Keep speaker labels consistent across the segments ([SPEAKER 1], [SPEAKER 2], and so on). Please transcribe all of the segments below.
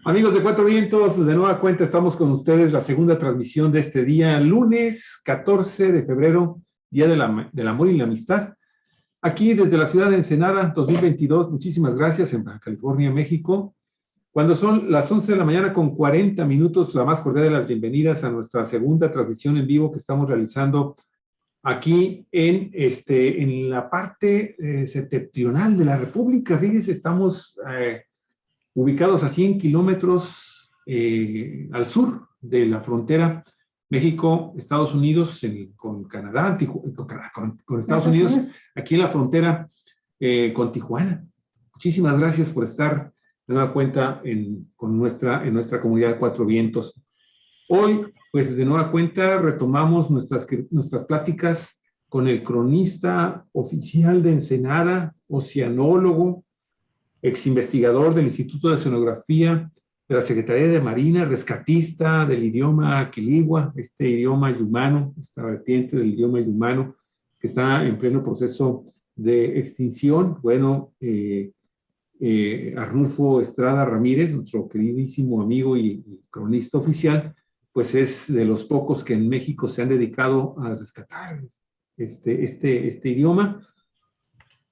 [SPEAKER 1] Amigos de Cuatro Vientos, de nueva cuenta estamos con ustedes, la segunda transmisión de este día, lunes 14 de febrero, Día del Amor y la Amistad. Aquí desde la ciudad de Ensenada, 2022, muchísimas gracias, en Baja California, México. Cuando son las 11 de la mañana con 40 minutos, la más cordial de las bienvenidas a nuestra segunda transmisión en vivo que estamos realizando aquí en la parte septentrional de la República. Fíjense, estamos ubicados a 100 kilómetros al sur de la frontera México-Estados Unidos, con Canadá, con Estados Unidos, aquí en la frontera con Tijuana. Muchísimas gracias por estar de nueva cuenta en nuestra comunidad de Cuatro Vientos. Hoy, pues de nueva cuenta, retomamos nuestras pláticas con el cronista oficial de Ensenada, oceanólogo, ex investigador del Instituto de Oceanografía de la Secretaría de Marina, rescatista del idioma quiligua, este idioma yumano, esta vertiente del idioma yumano que está en pleno proceso de extinción. Bueno, Arnulfo Estrada Ramírez, nuestro queridísimo amigo y cronista oficial, pues es de los pocos que en México se han dedicado a rescatar este idioma.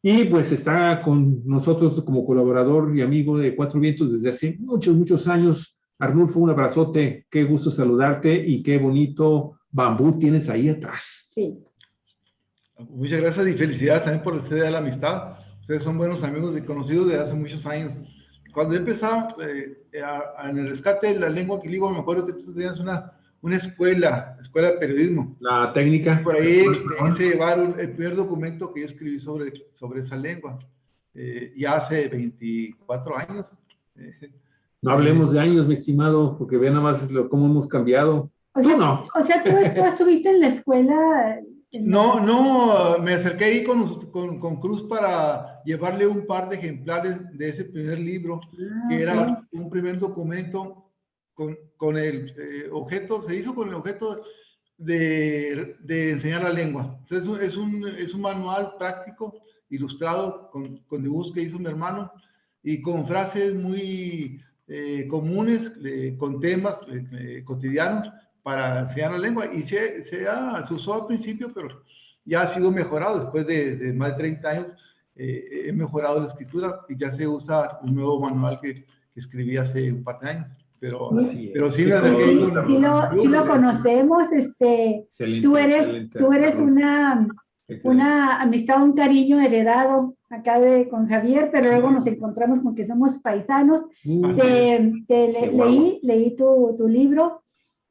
[SPEAKER 1] Y pues está con nosotros como colaborador y amigo de Cuatro Vientos desde hace muchos años. Arnulfo, un abrazote, qué gusto saludarte y qué bonito bambú tienes ahí atrás.
[SPEAKER 2] Sí.
[SPEAKER 3] Muchas gracias y felicidades también por este día de la amistad. Ustedes son buenos amigos y conocidos desde hace muchos años. Cuando empezaba en el rescate de la lengua quiligua, me acuerdo que tú tenías una escuela de periodismo.
[SPEAKER 1] La técnica.
[SPEAKER 3] Por ahí se llevaron el primer documento que yo escribí sobre esa lengua, ya hace 24 años.
[SPEAKER 1] No hablemos de años, mi estimado, porque vean nada más cómo hemos cambiado.
[SPEAKER 2] O sea, ¿tú estuviste en la escuela?
[SPEAKER 3] No, me acerqué ahí con Cruz para llevarle un par de ejemplares de ese primer libro, que era un primer documento con el objeto, se hizo con el objeto de enseñar la lengua. Entonces es un manual práctico, ilustrado, con dibujos que hizo mi hermano, y con frases muy comunes, con temas cotidianos, para enseñar la lengua. Y se usó al principio, pero ya ha sido mejorado. Después de más de 30 años, he mejorado la escritura y ya se usa un nuevo manual que escribí hace un par de años. Pero sí me acerqué.
[SPEAKER 2] Sí lo conocemos.
[SPEAKER 1] Excelente,
[SPEAKER 2] tú eres una amistad, un cariño heredado acá con Javier, pero luego nos encontramos con que somos paisanos. Leí tu libro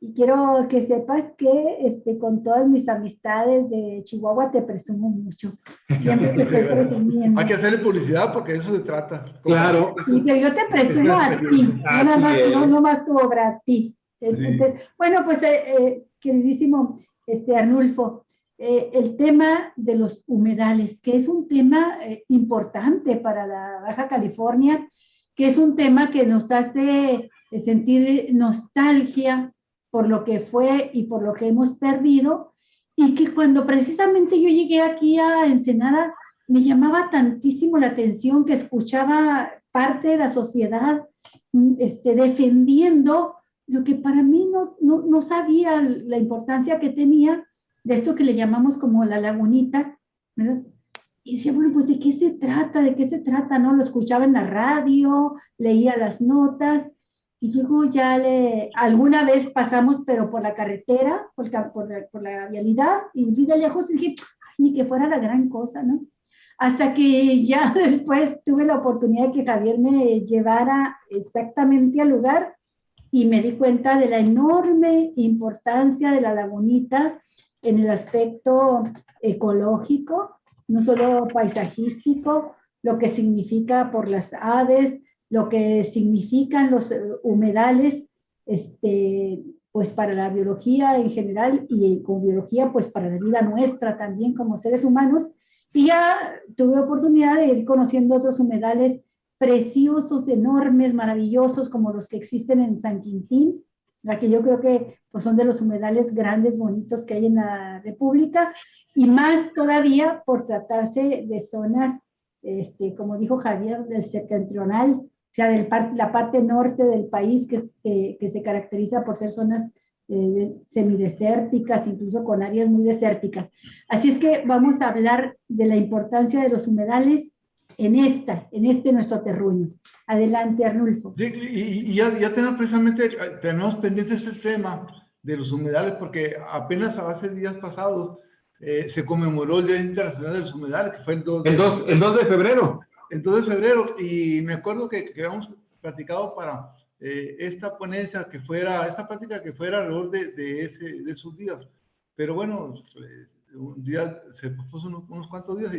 [SPEAKER 2] y quiero que sepas que con todas mis amistades de Chihuahua te presumo mucho. Siempre te estoy presumiendo.
[SPEAKER 3] Hay que hacerle publicidad porque de eso se trata.
[SPEAKER 1] Claro.
[SPEAKER 2] Y que yo te presumo a ti, no nomás tu obra, a ti.
[SPEAKER 3] Sí.
[SPEAKER 2] Bueno, pues, queridísimo Arnulfo, el tema de los humedales, que es un tema importante para la Baja California, que es un tema que nos hace sentir nostalgia por lo que fue y por lo que hemos perdido, y que cuando precisamente yo llegué aquí a Ensenada, me llamaba tantísimo la atención que escuchaba parte de la sociedad defendiendo lo que para mí no sabía la importancia que tenía de esto que le llamamos como la lagunita, ¿verdad? Y decía, bueno, pues ¿de qué se trata? ¿De qué se trata? ¿No? Lo escuchaba en la radio, leía las notas, y luego alguna vez pasamos, pero por la carretera, por la vialidad, y vi de lejos y dije, ay, ni que fuera la gran cosa, ¿no? Hasta que ya después tuve la oportunidad de que Javier me llevara exactamente al lugar y me di cuenta de la enorme importancia de la lagunita en el aspecto ecológico, no solo paisajístico, lo que significa por las aves, lo que significan los humedales, pues para la biología en general y con biología, pues para la vida nuestra también como seres humanos. Y ya tuve oportunidad de ir conociendo otros humedales preciosos, enormes, maravillosos, como los que existen en San Quintín, la que yo creo que pues, son de los humedales grandes, bonitos que hay en la República, y más todavía por tratarse de zonas, como dijo Javier, del septentrional sea la parte norte del país, que se caracteriza por ser zonas semidesérticas, incluso con áreas muy desérticas. Así es que vamos a hablar de la importancia de los humedales en nuestro terruño. Adelante, Arnulfo.
[SPEAKER 3] Y ya tenemos pendiente este tema de los humedales, porque apenas hace días pasados se conmemoró el Día Internacional de los Humedales, que fue el 2
[SPEAKER 1] de febrero.
[SPEAKER 3] El 2 de febrero, y me acuerdo que habíamos platicado para esta ponencia esta práctica que fuera alrededor de esos días. Pero bueno, un día se pospuso unos cuantos días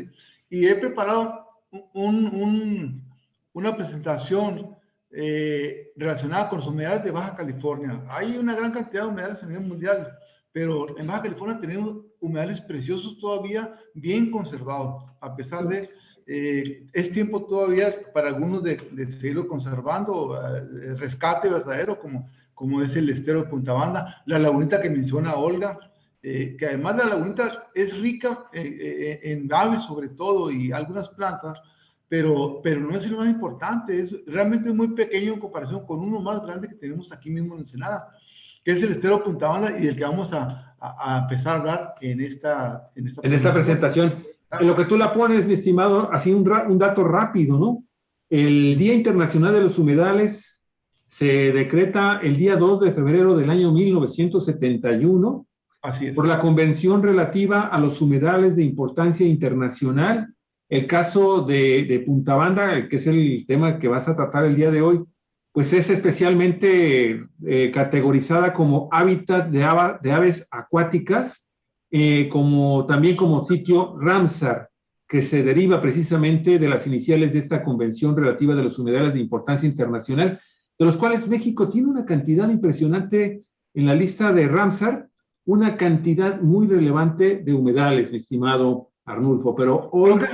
[SPEAKER 3] y he preparado una presentación relacionada con los humedales de Baja California. Hay una gran cantidad de humedales a nivel mundial, pero en Baja California tenemos humedales preciosos todavía bien conservados, a pesar de es tiempo todavía para algunos de seguirlo conservando, rescate verdadero, como es el estero de Punta Banda, la lagunita que menciona Olga, que además la lagunita es rica en aves sobre todo y algunas plantas, pero no es lo más importante, es realmente muy pequeño en comparación con uno más grande que tenemos aquí mismo en Ensenada, que es el estero de Punta Banda y del que vamos a empezar a hablar en esta
[SPEAKER 1] presentación. En lo que tú la pones, mi estimado, así un dato rápido, ¿no? El Día Internacional de los Humedales se decreta el día 2 de febrero del año 1971
[SPEAKER 3] Así es.
[SPEAKER 1] Por la Convención relativa a los humedales de importancia internacional. El caso de Punta Banda, que es el tema que vas a tratar el día de hoy, pues es especialmente categorizada como hábitat de aves acuáticas, también como sitio Ramsar, que se deriva precisamente de las iniciales de esta convención relativa de los humedales de importancia internacional, de los cuales México tiene una cantidad impresionante en la lista de Ramsar, una cantidad muy relevante de humedales, mi estimado Arnulfo, pero hoy...
[SPEAKER 3] Creo que es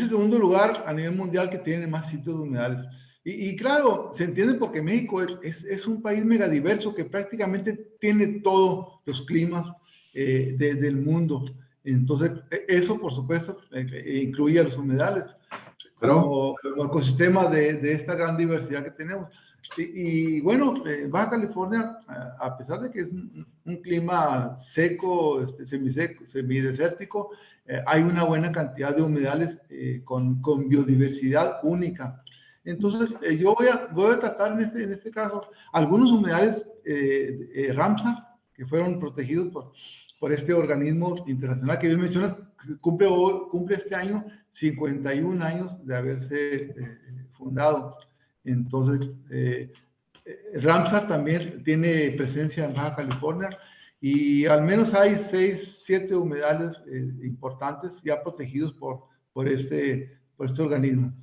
[SPEAKER 3] el segundo lugar a nivel mundial que tiene más sitios de humedales. Y claro, se entiende porque México es un país megadiverso que prácticamente tiene todos los climas del mundo. Entonces, eso, por supuesto, incluye a los humedales como ecosistema de esta gran diversidad que tenemos. Y bueno, Baja California, a pesar de que es un clima seco, semiseco, semidesértico, hay una buena cantidad de humedales con biodiversidad única. Entonces, yo voy a tratar en este caso algunos humedales Ramsar, que fueron protegidos por este organismo internacional que bien mencionas, cumple este año 51 años de haberse fundado. Entonces, Ramsar también tiene presencia en Baja California y al menos hay 6, 7 humedales importantes ya protegidos por este organismo.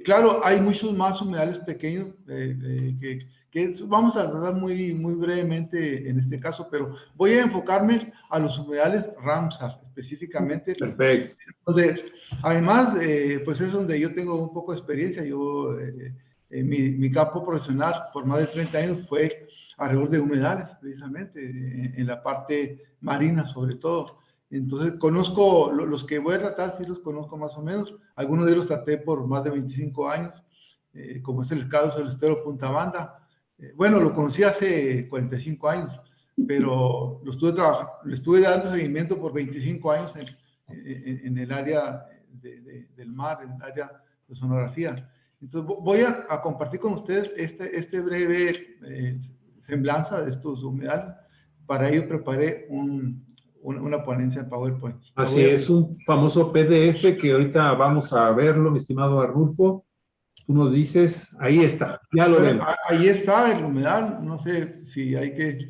[SPEAKER 3] Claro, hay muchos más humedales pequeños que vamos a tratar muy brevemente en este caso, pero voy a enfocarme a los humedales Ramsar específicamente.
[SPEAKER 1] Perfecto.
[SPEAKER 3] Entonces, además, pues es donde yo tengo un poco de experiencia. Yo, mi campo profesional por más de 30 años fue alrededor de humedales, precisamente, en la parte marina sobre todo. Entonces, conozco los que voy a tratar, sí los conozco más o menos. Algunos de ellos traté por más de 25 años, como es el caso del estero Punta Banda. Bueno, lo conocí hace 45 años, pero le estuve dando seguimiento por 25 años en el área del mar, en el área de sonografía. Entonces, voy a compartir con ustedes este breve semblanza de estos humedales. Para ello preparé una ponencia en PowerPoint.
[SPEAKER 1] Así es, un famoso PDF que ahorita vamos a verlo, mi estimado Arnulfo. Tú nos dices, ahí está, ya lo vemos.
[SPEAKER 3] Ahí está el humedal, no sé si hay que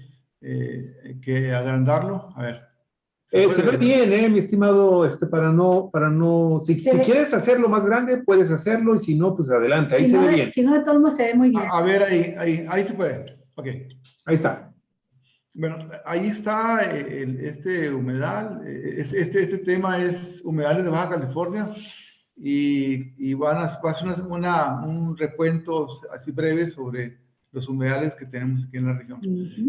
[SPEAKER 3] agrandarlo. A ver.
[SPEAKER 1] Se ve bien, mi estimado, si quieres hacerlo más grande, puedes hacerlo, y si no, pues adelante, ahí se ve bien.
[SPEAKER 2] Si no, de todos modos se ve muy bien.
[SPEAKER 3] A ver, ahí se puede. Ok.
[SPEAKER 1] Ahí está.
[SPEAKER 3] Bueno, ahí está este humedal. Este tema es humedales de Baja California y va a hacer un recuento así breve sobre los humedales que tenemos aquí en la región.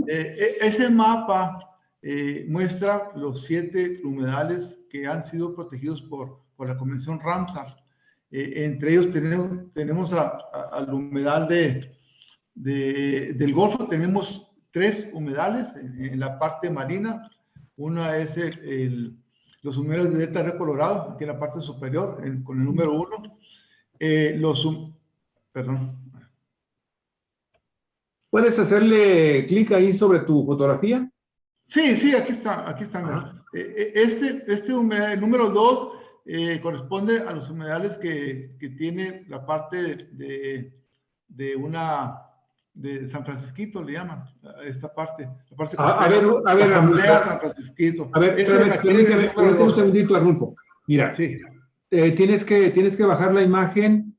[SPEAKER 3] Ese mapa muestra los 7 humedales que han sido protegidos por la Convención Ramsar. Entre ellos tenemos al humedal del Golfo. Tenemos 3 humedales en la parte marina. Una es los humedales de Delta Río Colorado, aquí en la parte superior, con el número 1. Perdón.
[SPEAKER 1] ¿Puedes hacerle clic ahí sobre tu fotografía?
[SPEAKER 3] Sí, aquí está. Este humedal, el número 2, corresponde a los humedales que tiene la parte de San Francisquito, le llaman, a esta parte, la parte costera,
[SPEAKER 1] A ver,
[SPEAKER 3] Asamblea San Francisquito.
[SPEAKER 1] A ver, permíteme un segundito, Arnulfo. Mira,
[SPEAKER 3] Sí.
[SPEAKER 1] tienes que bajar la imagen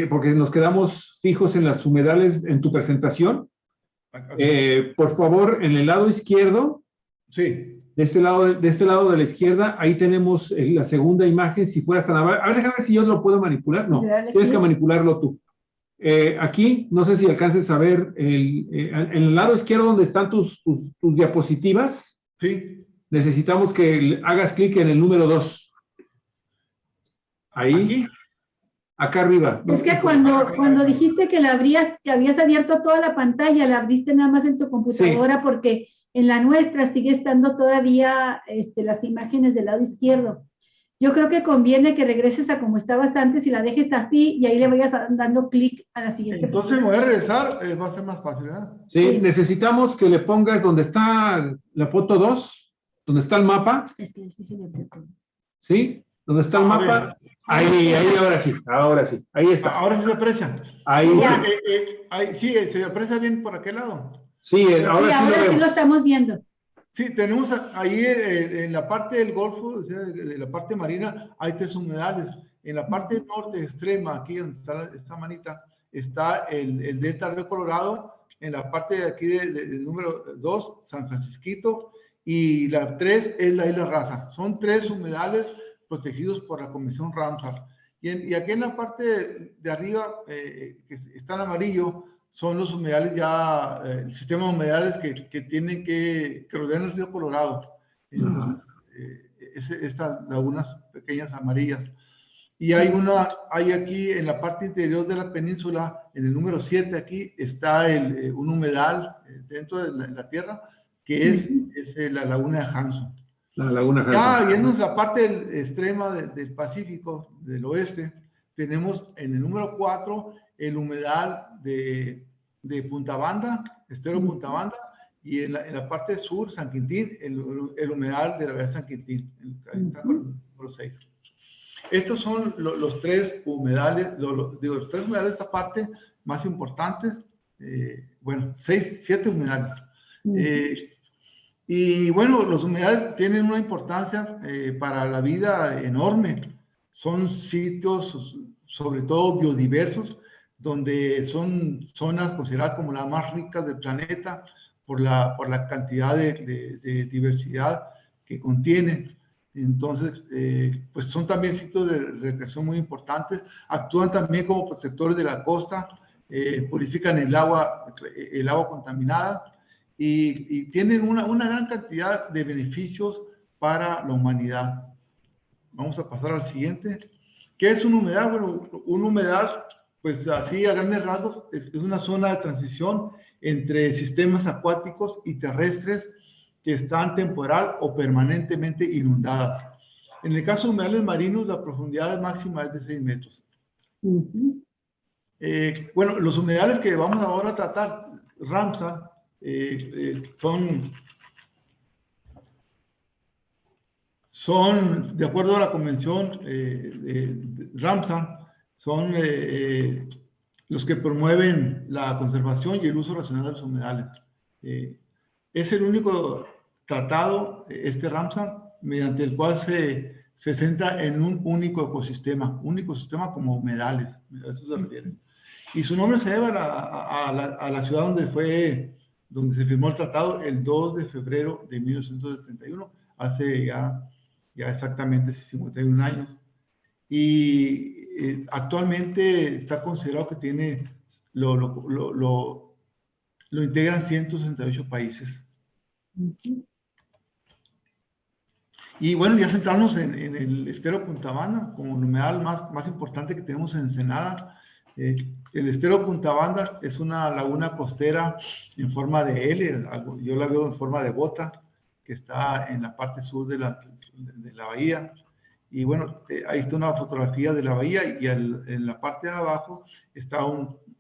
[SPEAKER 1] porque nos quedamos fijos en las humedales en tu presentación. Por favor, en el lado izquierdo,
[SPEAKER 3] Sí.
[SPEAKER 1] de este lado de la izquierda, ahí tenemos la segunda imagen. Si fueras tan amable. A ver, déjame ver si yo lo puedo manipular. No, tienes que manipularlo tú. Aquí, no sé si alcances a ver en el lado izquierdo donde están tus diapositivas.
[SPEAKER 3] Sí.
[SPEAKER 1] Necesitamos que hagas clic en el número 2. Ahí.
[SPEAKER 3] ¿Aquí?
[SPEAKER 1] Acá arriba.
[SPEAKER 2] Es que cuando dijiste que que habías abierto toda la pantalla, la abriste nada más en tu computadora, sí, porque en la nuestra sigue estando todavía las imágenes del lado izquierdo. Yo creo que conviene que regreses a como estabas antes y la dejes así y ahí le vayas dando clic a la siguiente.
[SPEAKER 3] Entonces me voy a regresar, va a ser más fácil, ¿verdad?
[SPEAKER 1] Sí, necesitamos que le pongas donde está la foto 2, donde está el mapa. Es que sí se le apretó. ¿Sí? ¿Dónde está el mapa? Ahí, ahora sí. Ahí está.
[SPEAKER 3] Ahora sí se aprecia.
[SPEAKER 1] Ahí
[SPEAKER 3] sí, se aprecia bien por aquel lado.
[SPEAKER 1] Sí, ahora
[SPEAKER 2] sí lo estamos viendo.
[SPEAKER 3] Sí, tenemos ahí en la parte del Golfo, o sea, de la parte marina, hay 3 humedales. En la parte norte extrema, aquí donde está esta manita, está el Delta Río Colorado. En la parte de aquí del número 2, San Francisquito. Y la 3 es la Isla Raza. Son 3 humedales protegidos por la Comisión Ramsar. Y aquí en la parte de arriba, que está en amarillo, son los humedales ya, el sistema de humedales que rodean el río Colorado. Entonces, estas lagunas pequeñas amarillas. Y hay aquí en la parte interior de la península, en el número 7 aquí, está un humedal dentro de la tierra, que es la laguna de Hanson.
[SPEAKER 1] La laguna Hanson.
[SPEAKER 3] Ya viendo la parte extrema del Pacífico, del oeste, tenemos en el número 4 el humedal de Punta Banda, estero Punta Banda, y en la parte sur, San Quintín, el humedal de la bahía San Quintín. Ahí está con el número 6. Estos son los 3 humedales, los 3 humedales de esta parte más importantes. 7 humedales. Y bueno, los humedales tienen una importancia para la vida enorme. Son sitios, sobre todo biodiversos, donde son zonas consideradas como las más ricas del planeta por la cantidad de diversidad que contienen. Entonces, pues son también sitios de recreación muy importantes. Actúan también como protectores de la costa, purifican el agua contaminada. Y tienen una gran cantidad de beneficios para la humanidad. Vamos a pasar al siguiente. ¿Qué es un humedal? Bueno, un humedal, pues así a grandes rasgos, es una zona de transición entre sistemas acuáticos y terrestres que están temporal o permanentemente inundadas. En el caso de humedales marinos, la profundidad máxima es de 6 metros. Bueno, los humedales que vamos ahora a tratar, Ramsar, son, de acuerdo a la convención de Ramsar, son los que promueven la conservación y el uso racional de los humedales. Es el único tratado, Ramsar, mediante el cual se centra en un único ecosistema como humedales, a eso se refiere. Y su nombre se debe a la ciudad donde se firmó el tratado el 2 de febrero de 1971, hace ya exactamente 51 años. Y actualmente está considerado que tiene, lo integran 168 países. Y bueno, ya centrarnos en el estero Punta Banda, como el humedal más importante que tenemos en Ensenada. El estero Punta Banda es una laguna costera en forma de L, yo la veo en forma de bota, que está en la parte sur de la bahía. Y bueno, ahí está una fotografía de la bahía y en la parte de abajo está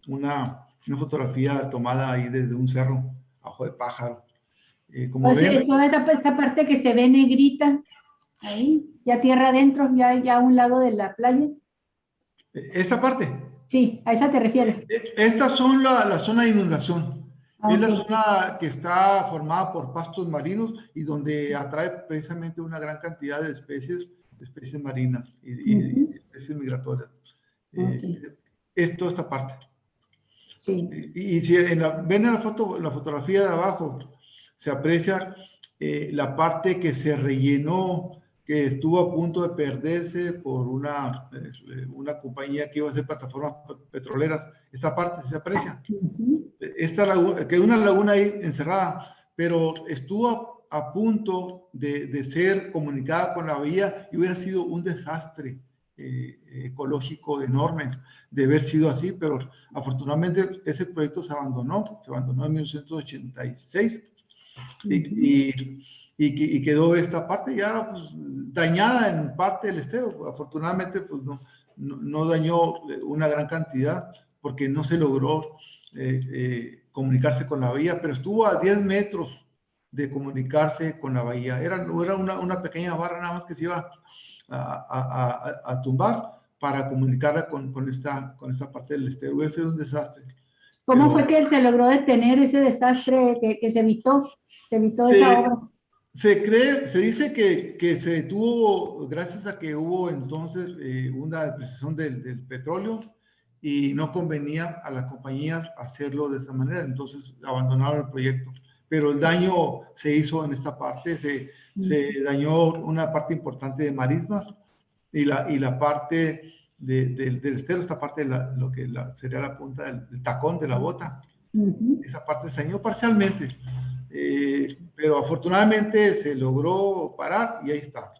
[SPEAKER 3] una fotografía tomada ahí desde un cerro, Ojo de Pájaro. Como
[SPEAKER 2] Pues
[SPEAKER 3] ven,
[SPEAKER 2] toda esta parte que se ve negrita, ahí, ya tierra adentro, ya a un lado de la playa.
[SPEAKER 3] esta parte.
[SPEAKER 2] Sí, a esa te refieres.
[SPEAKER 3] Estas son la zona de inundación. Es la
[SPEAKER 2] Ok.
[SPEAKER 3] zona que está formada por pastos marinos y donde atrae precisamente una gran cantidad de especies marinas y especies migratorias.
[SPEAKER 2] Ok.
[SPEAKER 3] Es toda esta parte.
[SPEAKER 2] Sí.
[SPEAKER 3] Y si ven en la fotografía de abajo, se aprecia la parte que se rellenó, que estuvo a punto de perderse por una compañía que iba a hacer plataformas petroleras. Esta parte se aprecia. Esta laguna, que es una laguna ahí encerrada, pero estuvo a punto de ser comunicada con la bahía y hubiera sido un desastre ecológico enorme de haber sido así, pero afortunadamente ese proyecto se abandonó en 1986 y quedó esta parte ya pues, dañada en parte del estero. Afortunadamente pues no dañó una gran cantidad porque no se logró comunicarse con la bahía, pero estuvo a 10 metros de comunicarse con la bahía. Era una pequeña barra nada más que se iba a tumbar para comunicarla con esta parte del estero. Ese es un desastre.
[SPEAKER 2] ¿Cómo fue que se logró detener ese desastre que se evitó? Se evitó esa obra.
[SPEAKER 3] Se dice que se detuvo gracias a que hubo entonces una depreciación del petróleo y no convenía a las compañías hacerlo de esa manera, entonces abandonaron el proyecto. Pero el daño se hizo en esta parte, se dañó una parte importante de marismas y la parte del estero, esta parte de lo que sería la punta del tacón de la bota. Esa parte se dañó parcialmente, pero afortunadamente se logró parar y ahí está.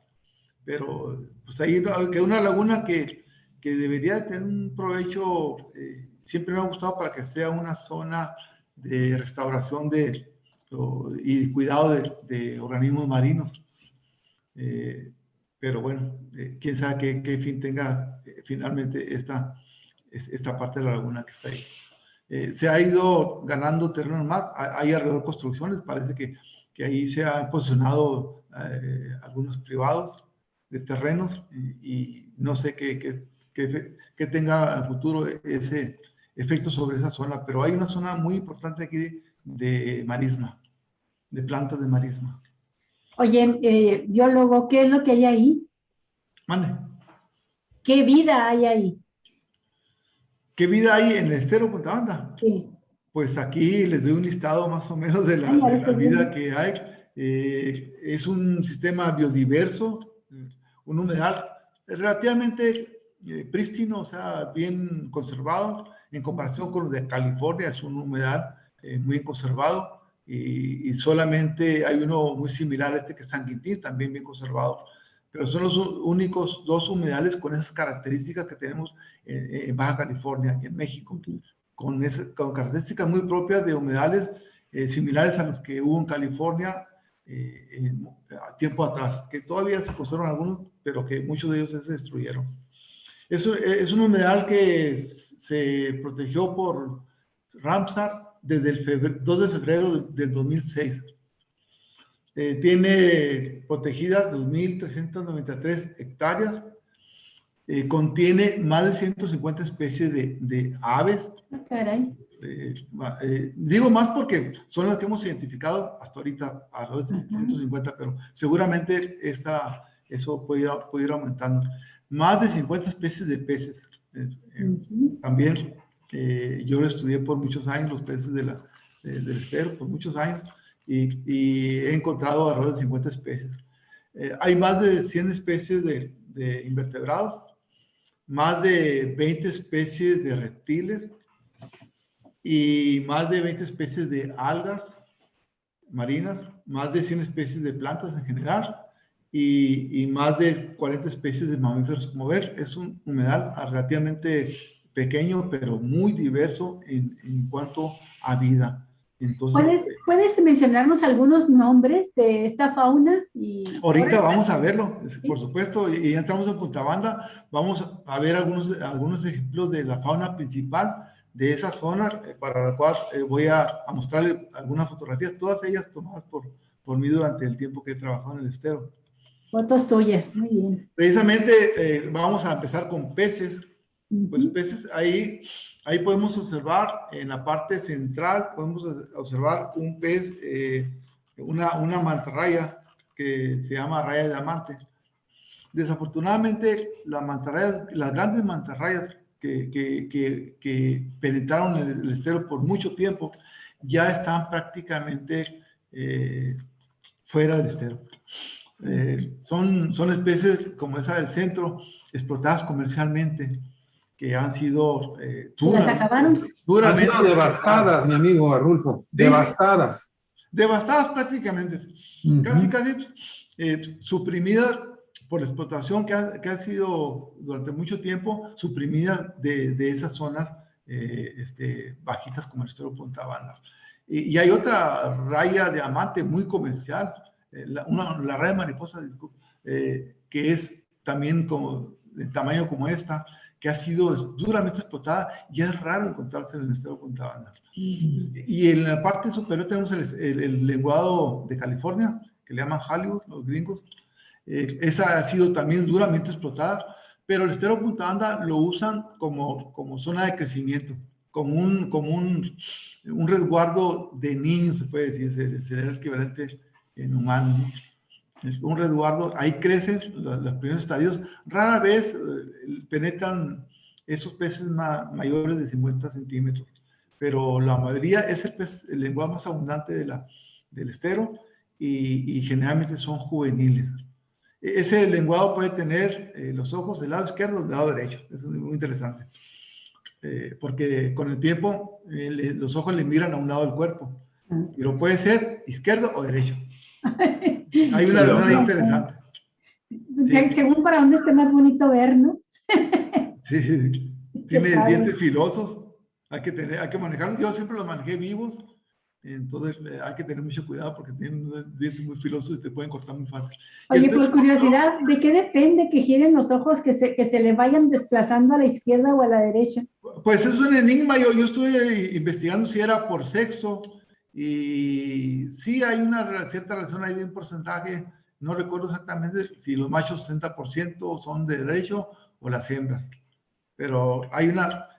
[SPEAKER 3] Pero pues ahí quedó una laguna que debería tener un provecho, siempre me ha gustado para que sea una zona de restauración y cuidado de organismos marinos. Pero bueno, quién sabe qué fin tenga finalmente esta parte de la laguna que está ahí. Se ha ido ganando terreno en el mar, hay alrededor construcciones, parece que ahí se han posicionado algunos privados de terrenos y no sé qué tenga a futuro ese efecto sobre esa zona, pero hay una zona muy importante aquí de marisma, de plantas de marisma.
[SPEAKER 2] Oye, biólogo, ¿qué es lo que hay ahí?
[SPEAKER 3] Mande.
[SPEAKER 2] ¿Qué vida hay ahí?
[SPEAKER 3] ¿Qué vida hay en el estero Punta Banda?
[SPEAKER 2] Sí.
[SPEAKER 3] Pues aquí les doy un listado más o menos de la vida que hay. Es un sistema biodiverso, un humedal relativamente prístino, o sea, bien conservado en comparación con los de California. Es un humedal muy conservado y solamente hay uno muy similar a este que es San Quintín, también bien conservado. Pero son los únicos dos humedales con esas características que tenemos en Baja California y en México, con características muy propias de humedales similares a los que hubo en California a tiempo atrás, que todavía se conservan algunos, pero que muchos de ellos se destruyeron. Es un humedal que se protegió por Ramsar desde el 2 de febrero del 2006. Tiene protegidas 2.393 hectáreas. Contiene más de 150 especies de aves.
[SPEAKER 2] Caray.
[SPEAKER 3] Digo más porque son las que hemos identificado hasta ahorita, alrededor de 150, pero seguramente eso puede ir aumentando. Más de 50 especies de peces. También yo lo estudié por muchos años, los peces del estero, por muchos años, y he encontrado alrededor de 50 especies. Hay más de 100 especies de invertebrados, más de 20 especies de reptiles y más de 20 especies de algas marinas, más de 100 especies de plantas en general y más de 40 especies de mamíferos. Como ver, es un humedal relativamente pequeño, pero muy diverso en cuanto a vida. Entonces,
[SPEAKER 2] ¿Puedes mencionarnos algunos nombres de esta fauna?
[SPEAKER 3] Ahorita vamos a verlo, por supuesto, y ya entramos en Punta Banda, vamos a ver algunos ejemplos de la fauna principal de esa zona, para la cual voy a mostrarle algunas fotografías, todas ellas tomadas por mí durante el tiempo que he trabajado en el estero.
[SPEAKER 2] Fotos tuyas, muy bien.
[SPEAKER 3] Precisamente vamos a empezar con peces. Pues peces, ahí podemos observar en la parte central, podemos observar un pez, una mantarraya que se llama raya de diamante. Desafortunadamente, las grandes mantarrayas que penetraron el estero por mucho tiempo ya están prácticamente fuera del estero. Son especies como esa del centro, explotadas comercialmente, que han sido
[SPEAKER 2] ¿Las acabaron?
[SPEAKER 3] duramente
[SPEAKER 1] han sido devastadas, mi amigo Arnulfo,
[SPEAKER 3] sí,
[SPEAKER 1] devastadas.
[SPEAKER 3] Devastadas prácticamente, casi suprimidas por la explotación que ha sido durante mucho tiempo suprimida de esas zonas bajitas como el estero Punta Banda. Y hay otra raya de diamante muy comercial, la raya de mariposa, que es también de tamaño como esta, que ha sido duramente explotada y es raro encontrarse en el estero Punta Banda. Y en la parte superior tenemos el lenguado de California, que le llaman Hollywood, los gringos. Esa ha sido también duramente explotada, pero el estero Punta Banda lo usan como zona de crecimiento, como un resguardo de niños, se puede decir, sería el equivalente en humano, ¿no? Un resguardo, ahí crecen los primeros estadios, rara vez penetran esos peces mayores de 50 centímetros, pero la mayoría es el lenguado más abundante del estero y generalmente son juveniles. Ese lenguado puede tener los ojos del lado izquierdo o del lado derecho, eso es muy interesante, porque con el tiempo los ojos le miran a un lado del cuerpo, pero puede ser izquierdo o derecho. Hay una razón interesante.
[SPEAKER 2] Sí. Según para dónde esté más bonito ver, ¿no?
[SPEAKER 3] Sí, tiene dientes filosos, hay que manejarlos. Yo siempre los manejé vivos, entonces hay que tener mucho cuidado porque tienen dientes muy filosos y te pueden cortar muy fácil.
[SPEAKER 2] Oye, por curiosidad, ¿de qué depende que giren los ojos, que se le vayan desplazando a la izquierda o a la derecha?
[SPEAKER 3] Pues es un enigma. Yo estuve investigando si era por sexo y sí hay una cierta relación ahí de un porcentaje. No recuerdo exactamente si los machos 60% son de derecho o las hembras, pero hay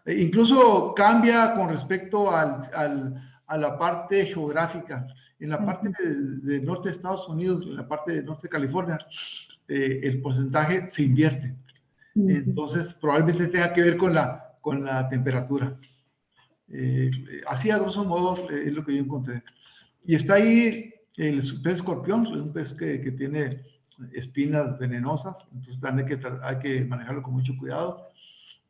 [SPEAKER 3] incluso cambia con respecto a la parte geográfica. En la parte del norte de Estados Unidos, en la parte del norte de California, el porcentaje se invierte. Entonces, probablemente tenga que ver con la temperatura. Así, a grosso modo, es lo que yo encontré. Y está ahí el pez escorpión, un pez que tiene espinas venenosas, entonces también hay que manejarlo con mucho cuidado.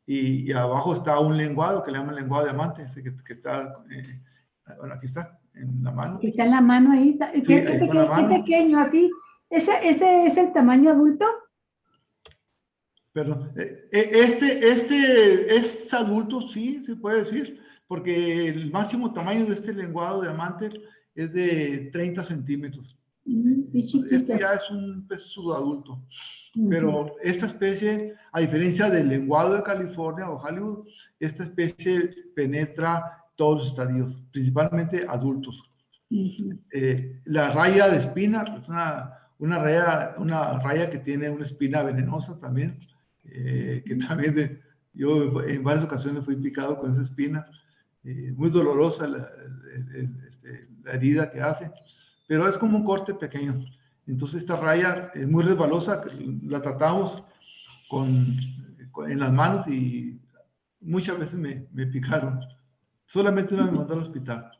[SPEAKER 3] Y abajo está un lenguado que le llaman lenguado de diamante, ese que está, bueno, aquí está, en la mano.
[SPEAKER 2] Está en la mano ahí.
[SPEAKER 3] Sí,
[SPEAKER 2] ¿Qué pequeño, así? ¿Ese es el tamaño adulto?
[SPEAKER 3] Perdón. Este es adulto, sí, se puede decir, porque el máximo tamaño de este lenguado de diamante es de 30 centímetros. Este ya es un pez subadulto. Pero esta especie, a diferencia del lenguado de California o Hollywood, esta especie penetra todos los estadios, principalmente adultos. La raya de espina es una raya que tiene una espina venenosa también, que también yo en varias ocasiones fui picado con esa espina, muy dolorosa la herida que hace, pero es como un corte pequeño. Entonces esta raya es muy resbalosa, la tratamos en las manos y muchas veces me picaron. Solamente una me mandó al hospital.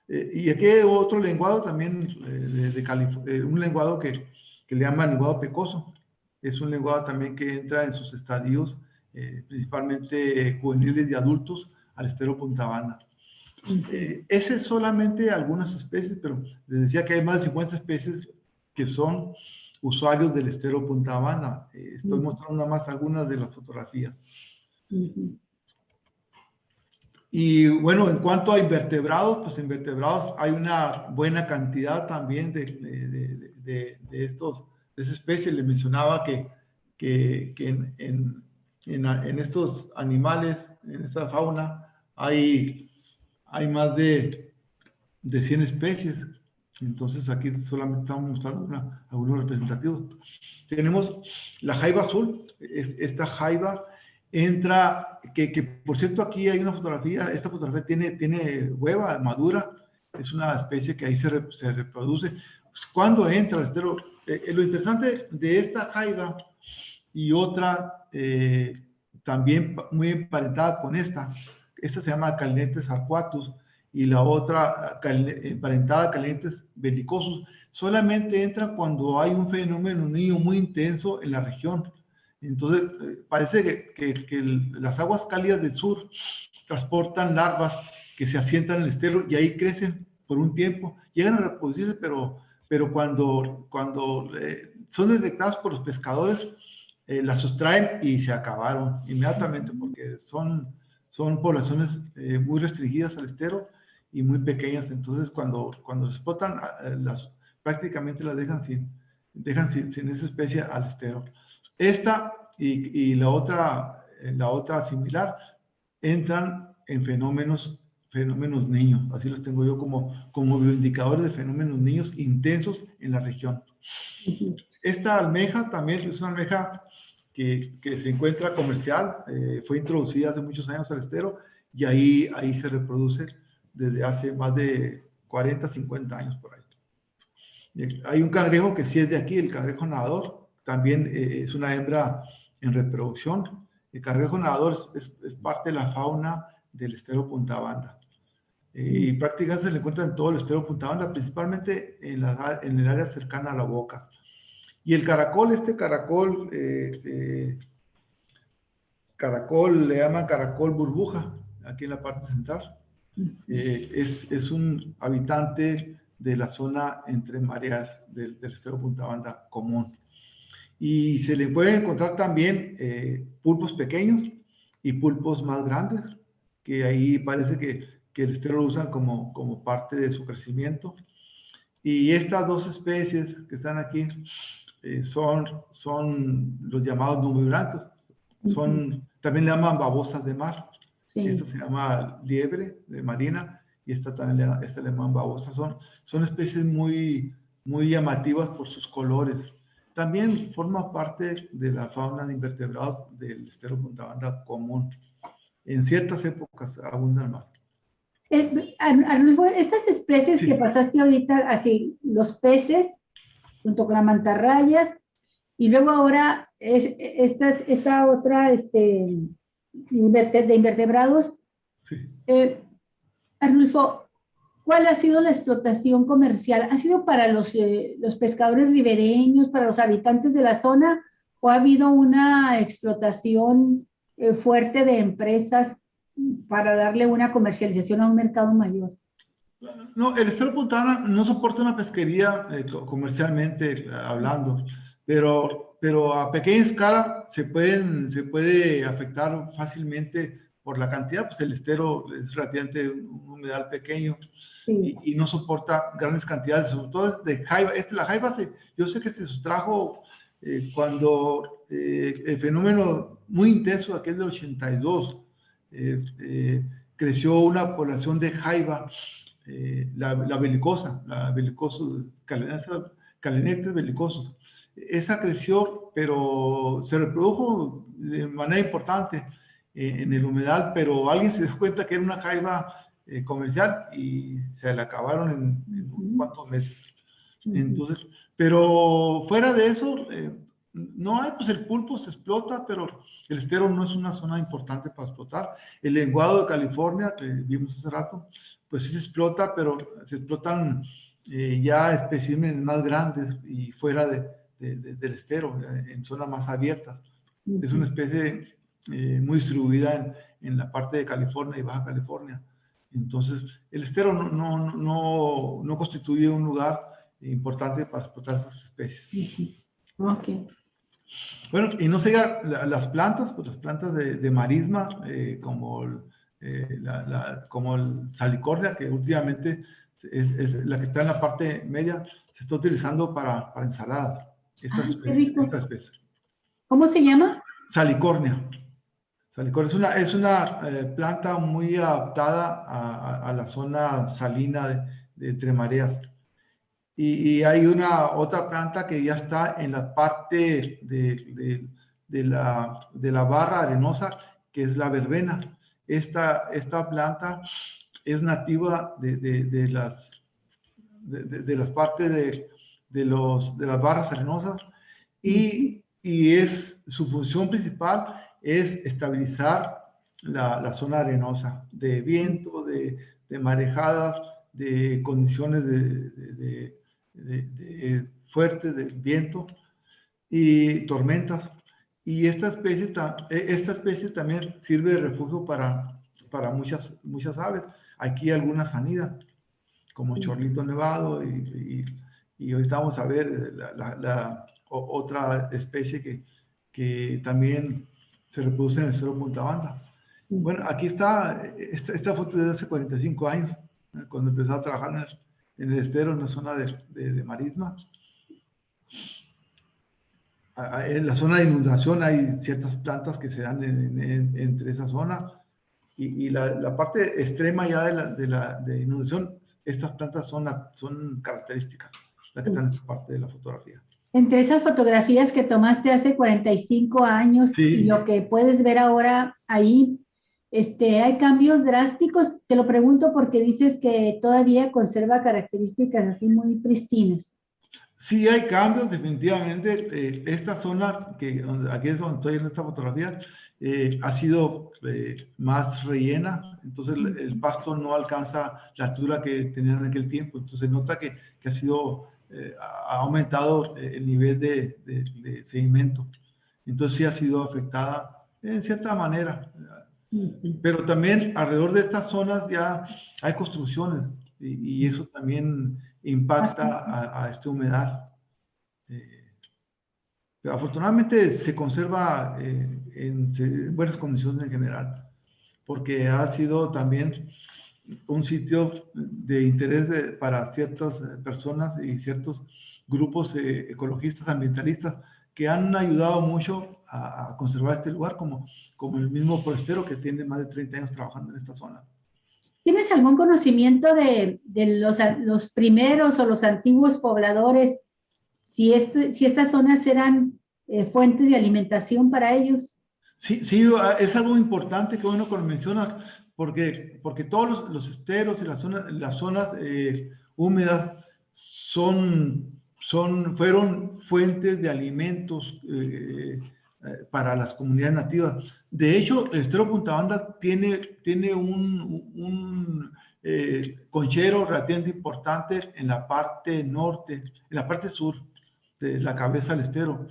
[SPEAKER 3] Y aquí hay otro lenguado también un lenguado que le llaman lenguado pecoso. Es un lenguado también que entra en sus estadios, principalmente juveniles y adultos, al estero Punta Banda. Ese es solamente algunas especies, pero les decía que hay más de 50 especies que son usuarios del estero Punta Habana. Estoy mostrando nada más algunas de las fotografías. Y bueno, en cuanto a invertebrados, pues invertebrados hay una buena cantidad también de esa especie. Les mencionaba que en estos animales, en esta fauna, hay más de 100 especies. Entonces aquí solamente estamos mostrando algunos representativos. Tenemos la jaiba azul. Esta jaiba entra, que por cierto aquí hay una fotografía, esta fotografía tiene hueva madura, es una especie que ahí se reproduce. Pues, ¿cuándo entra al estero? Lo interesante de esta jaiba y otra también muy emparentada con esta se llama Calinetes arcuatus, y la otra emparentada Calinetes bellicosus, solamente entra cuando hay un fenómeno niño muy intenso en la región. Entonces, parece que las aguas cálidas del sur transportan larvas que se asientan en el estero y ahí crecen por un tiempo. Llegan a reproducirse, pero cuando son detectadas por los pescadores, las sustraen y se acabaron inmediatamente porque son poblaciones muy restringidas al estero y muy pequeñas. Entonces, cuando se explotan, prácticamente las dejan sin esa especie al estero. Esta y la otra similar entran en fenómenos niños, así los tengo yo como bioindicadores de fenómenos niños intensos en la región. Esta almeja también es una almeja que se encuentra comercial, fue introducida hace muchos años al estero y ahí se reproduce desde hace más de 40, 50 años por ahí. Hay un cangrejo que sí es de aquí, el cangrejo nadador, también es una hembra en reproducción. El cangrejo nadador es parte de la fauna del estero Punta Banda. Y prácticamente se le encuentra en todo el estero Punta Banda, principalmente en el área cercana a la boca. Y el caracol, caracol le llaman caracol burbuja, aquí en la parte central. Es un habitante de la zona entre mareas del estero Punta Banda común. Y se le pueden encontrar también pulpos pequeños y pulpos más grandes, que ahí parece que el estero lo usan como parte de su crecimiento. Y estas dos especies que están aquí son los llamados nubiblancos. También le llaman babosas de mar. Sí. Esta se llama liebre de marina y esta también le llaman babosa. Son especies muy, muy llamativas por sus colores. También forma parte de la fauna de invertebrados del estero Punta Banda común. En ciertas épocas abundan más.
[SPEAKER 2] Arnulfo, estas especies que pasaste ahorita, así, los peces, junto con las mantarrayas, y luego ahora esta otra de invertebrados. Sí. Arnulfo, ¿cuál ha sido la explotación comercial? ¿Ha sido para los pescadores ribereños, para los habitantes de la zona, o ha habido una explotación fuerte de empresas para darle una comercialización a un mercado mayor?
[SPEAKER 3] No, el estero Punta Banda no soporta una pesquería comercialmente hablando, pero a pequeña escala se puede afectar fácilmente por la cantidad, pues el estero es relativamente un humedal pequeño. Sí. Y no soporta grandes cantidades, sobre todo de jaiba. La jaiba, yo sé que se sustrajo cuando el fenómeno muy intenso, aquel del 82, creció una población de jaiba, la belicosa, Calinetes bellicosus. Esa creció, pero se reprodujo de manera importante en el humedal, pero alguien se dio cuenta que era una jaiba comercial y se la acabaron en unos cuantos meses. Entonces, pero fuera de eso, no hay, pues el pulpo se explota, pero el estero no es una zona importante para explotar. El lenguado de California, que vimos hace rato, pues sí se explota, pero se explotan ya especímenes más grandes y fuera del estero, en zonas más abiertas. Es una especie muy distribuida en la parte de California y Baja California. Entonces, el estero no constituye un lugar importante para explotar esas especies.
[SPEAKER 2] Ok.
[SPEAKER 3] Bueno, y no se diga las plantas, pues las plantas de marisma, como como el salicornia, que últimamente es la que está en la parte media, se está utilizando para ensaladas.
[SPEAKER 2] Ay, qué rico.
[SPEAKER 3] Esta especie.
[SPEAKER 2] ¿Cómo se llama?
[SPEAKER 3] Salicornia. Salicornia es una planta muy adaptada a la zona salina de entre mareas. Y hay otra planta que ya está en la parte de la barra arenosa, que es la verbena. Esta planta es nativa de las partes de las barras arenosas y su función principal es estabilizar la zona arenosa de viento, de marejadas, de condiciones fuertes del viento y tormentas. Y esta especie también sirve de refugio para muchas aves. Aquí algunas anidan, como chorlito nevado, y ahorita vamos a ver otra especie que también se reproduce en el Cerro Punta Banda. Bueno, aquí está esta foto de hace 45 años, cuando empecé a trabajar en el estero, en la zona de marisma. En la zona de inundación hay ciertas plantas que se dan entre esa zona, y la parte extrema ya de inundación, estas plantas son características, las que están en esta parte de la fotografía.
[SPEAKER 2] Entre esas fotografías que tomaste hace 45 años
[SPEAKER 3] Sí.
[SPEAKER 2] y lo que puedes ver ahora ahí, ¿hay cambios drásticos? Te lo pregunto porque dices que todavía conserva características así muy pristinas.
[SPEAKER 3] Sí hay cambios, definitivamente. Esta zona, aquí es donde estoy en esta fotografía, ha sido más rellena, entonces el pasto no alcanza la altura que tenían en aquel tiempo, entonces nota que ha sido, ha aumentado el nivel de sedimento, entonces sí ha sido afectada en cierta manera. Pero también alrededor de estas zonas ya hay construcciones y eso también impacta a esta humedad. Pero afortunadamente se conserva en buenas condiciones en general, porque ha sido también un sitio de interés para ciertas personas y ciertos grupos ecologistas, ambientalistas, que han ayudado mucho a conservar este lugar, como el mismo forestero que tiene más de 30 años trabajando en esta zona.
[SPEAKER 2] ¿Tienes algún conocimiento de los primeros o los antiguos pobladores? Si estas zonas eran fuentes de alimentación para ellos.
[SPEAKER 3] Sí, es algo importante que bueno que lo mencionas, porque todos los esteros y las zonas húmedas fueron fuentes de alimentos para las comunidades nativas. De hecho, el estero Punta Banda tiene un conchero relativamente importante en la parte norte, en la parte sur de la cabeza del estero.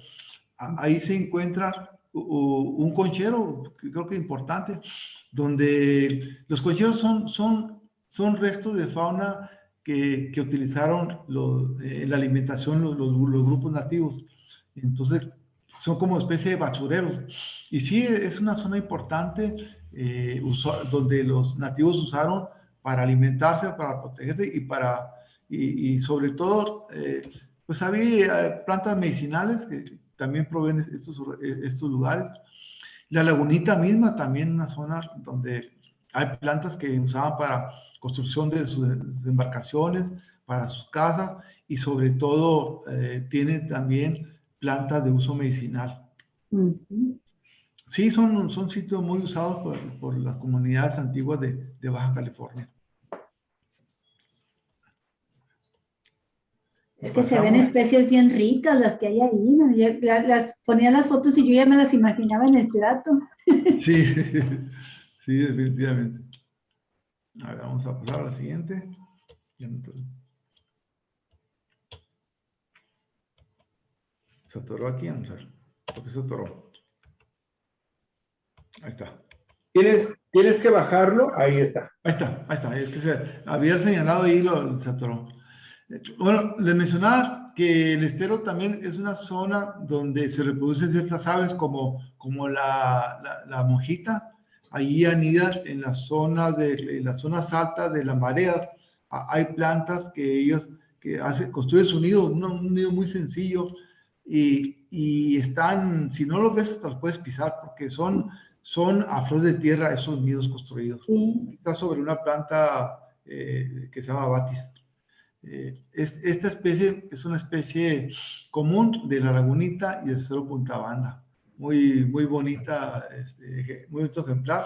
[SPEAKER 3] Ahí se encuentra un conchero, que creo que importante, donde los concheros son restos de fauna que utilizaron en la alimentación los grupos nativos. Entonces, son como especie de basureros. Y sí, es una zona importante donde los nativos usaron para alimentarse, para protegerse y sobre todo, pues había plantas medicinales que también proveen estos lugares. La lagunita misma, también una zona donde hay plantas que usaban para construcción de sus embarcaciones, para sus casas, y sobre todo tienen también plantas de uso medicinal. Sí, son sitios muy usados por las comunidades antiguas de Baja California.
[SPEAKER 2] Es que se ven especies bien ricas las que hay ahí. Las ponía las fotos y yo ya me las imaginaba en el plato.
[SPEAKER 3] Sí, sí, definitivamente. A ver, vamos a pasar a la siguiente. Se atoró aquí, vamos a ver. ¿Por qué se atoró? Ahí está.
[SPEAKER 1] ¿Tienes que bajarlo? Ahí está.
[SPEAKER 3] Ahí está. Es que se había señalado ahí y se atoró. Bueno, les mencionaba que el estero también es una zona donde se reproducen ciertas aves como la mojita. Ahí anidan en las zonas altas de las mareas. Hay plantas que ellos construyen su nido, un nido muy sencillo y están, si no los ves, hasta los puedes pisar porque son a flor de tierra esos nidos construidos.
[SPEAKER 2] Sí.
[SPEAKER 3] Está sobre una planta que se llama batis. Esta especie es una especie común de la lagunita y del estero Punta Banda. Muy bonita, muy bonito ejemplar.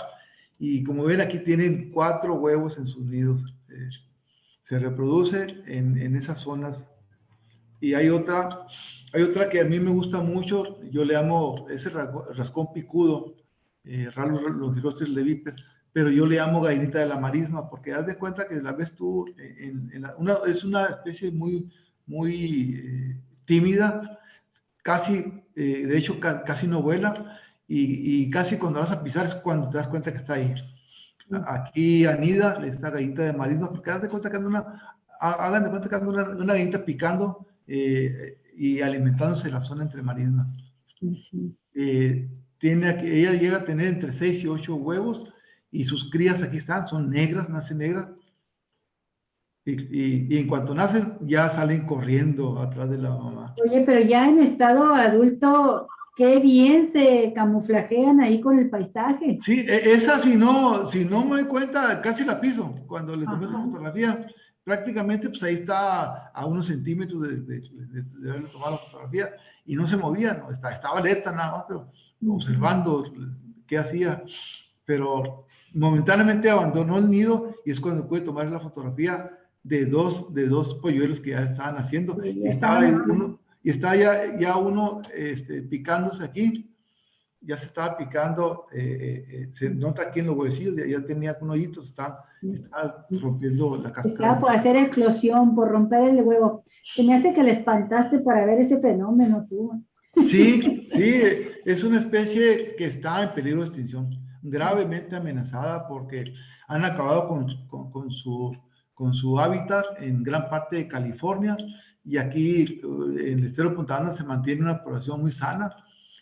[SPEAKER 3] Y como ven, aquí tienen 4 huevos en sus nidos. Se reproduce en esas zonas. Y hay otra que a mí me gusta mucho, yo le amo ese rascón picudo, Rallus longirostris levipes, pero yo le llamo gallinita de la marisma, porque haz de cuenta que la ves tú, es una especie muy tímida, casi, de hecho, casi no vuela, y casi cuando vas a pisar es cuando te das cuenta que está ahí. Aquí anida esta gallita de marisma, porque hagan de cuenta que anda una gallina picando y alimentándose en la zona entre marismas. Ella llega a tener entre 6 y 8 huevos y sus crías aquí están, son negras, nacen negras. Y en cuanto nacen, ya salen corriendo atrás de la mamá.
[SPEAKER 2] Oye, pero ya en estado adulto, qué bien se camuflajean ahí con el paisaje.
[SPEAKER 3] Sí, esa si no me doy cuenta, casi la piso. Cuando le tomé esa
[SPEAKER 2] Ajá.
[SPEAKER 3] fotografía, prácticamente pues ahí está a unos centímetros de haberle tomado la fotografía y no se movía, ¿no? Estaba alerta nada más, pero observando qué hacía. Pero momentáneamente abandonó el nido y es cuando pude tomar la fotografía de dos polluelos que ya estaban haciendo.
[SPEAKER 2] Sí,
[SPEAKER 3] Y estaba ya uno picándose aquí. Ya se estaba picando, se nota aquí en los huesillos, ya tenía un hoyito, estaba rompiendo la cáscara.
[SPEAKER 2] Estaba por hacer eclosión, por romper el huevo. Se me hace que le espantaste para ver ese fenómeno tú.
[SPEAKER 3] Sí, es una especie que está en peligro de extinción, gravemente amenazada porque han acabado con su hábitat en gran parte de California y aquí en el estero Punta Banda se mantiene una población muy sana,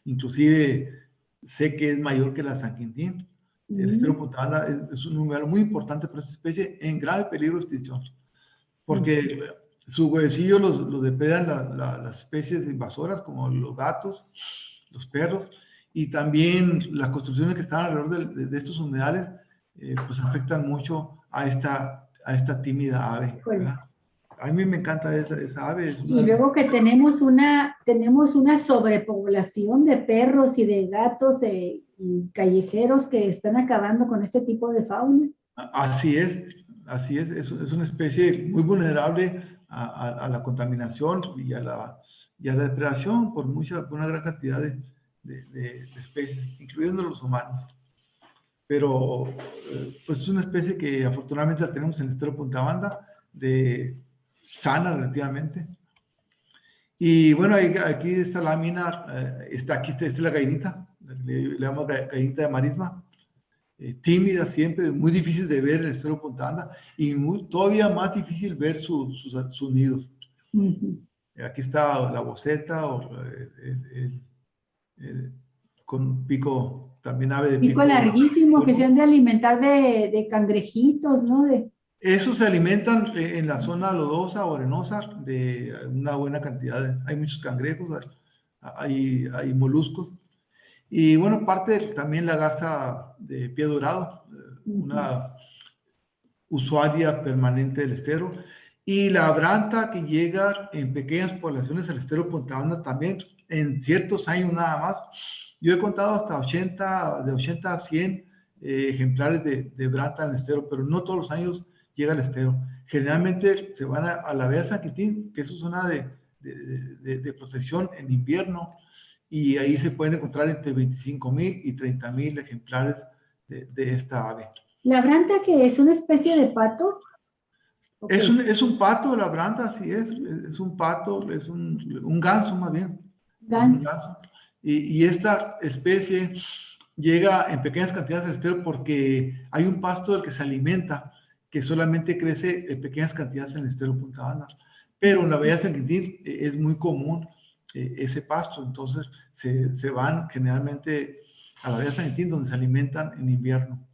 [SPEAKER 3] inclusive sé que es mayor que la San Quintín. El estero Punta Banda es un lugar muy importante para esta especie en grave peligro de extinción, porque sus huevecillos los depredan las especies invasoras como los gatos, los perros, y también las construcciones que están alrededor de estos humedales pues afectan mucho a esta tímida ave. A mí me encanta esa ave.
[SPEAKER 2] Y luego que tenemos una sobrepoblación de perros y de gatos y callejeros que están acabando con este tipo de fauna.
[SPEAKER 3] Así es una especie muy vulnerable a la contaminación y a la depredación por una gran cantidad de especies, incluyendo los humanos. Pero pues es una especie que afortunadamente la tenemos en el estero Punta Banda, sana relativamente. Y bueno, aquí esta lámina, esta es la gallinita, le llamamos gallinita de marisma, tímida siempre, muy difícil de ver en el estero Punta Banda y todavía más difícil ver sus nidos. Aquí está la boceta, con pico, también ave de
[SPEAKER 2] pico larguísimo, que se han de alimentar de cangrejitos, ¿no?
[SPEAKER 3] Esos se alimentan en la zona lodosa o arenosa de una buena cantidad. Hay muchos cangrejos, hay moluscos. Y bueno, parte también la garza de pie dorado, una usuaria permanente del estero. Y la abranta que llega en pequeñas poblaciones al estero Punta Banda también, en ciertos años nada más. Yo he contado hasta de 80 a 100 ejemplares de branta en el estero, pero no todos los años llega al estero. Generalmente se van a la Vega San Quintín, que es su zona de protección en invierno, y ahí se pueden encontrar entre 25,000 y 30,000 ejemplares de esta ave.
[SPEAKER 2] ¿La branta que es una especie de pato?
[SPEAKER 3] Okay. Es un pato, la branta, sí es un pato, es un ganso más bien.
[SPEAKER 2] Ganso.
[SPEAKER 3] Y esta especie llega en pequeñas cantidades al estero porque hay un pasto del que se alimenta, que solamente crece en pequeñas cantidades en el estero Punta Banda. pero en la bahía de San Quintín es muy común ese pasto, entonces se van generalmente a la bahía de San Quintín, donde se alimentan en invierno,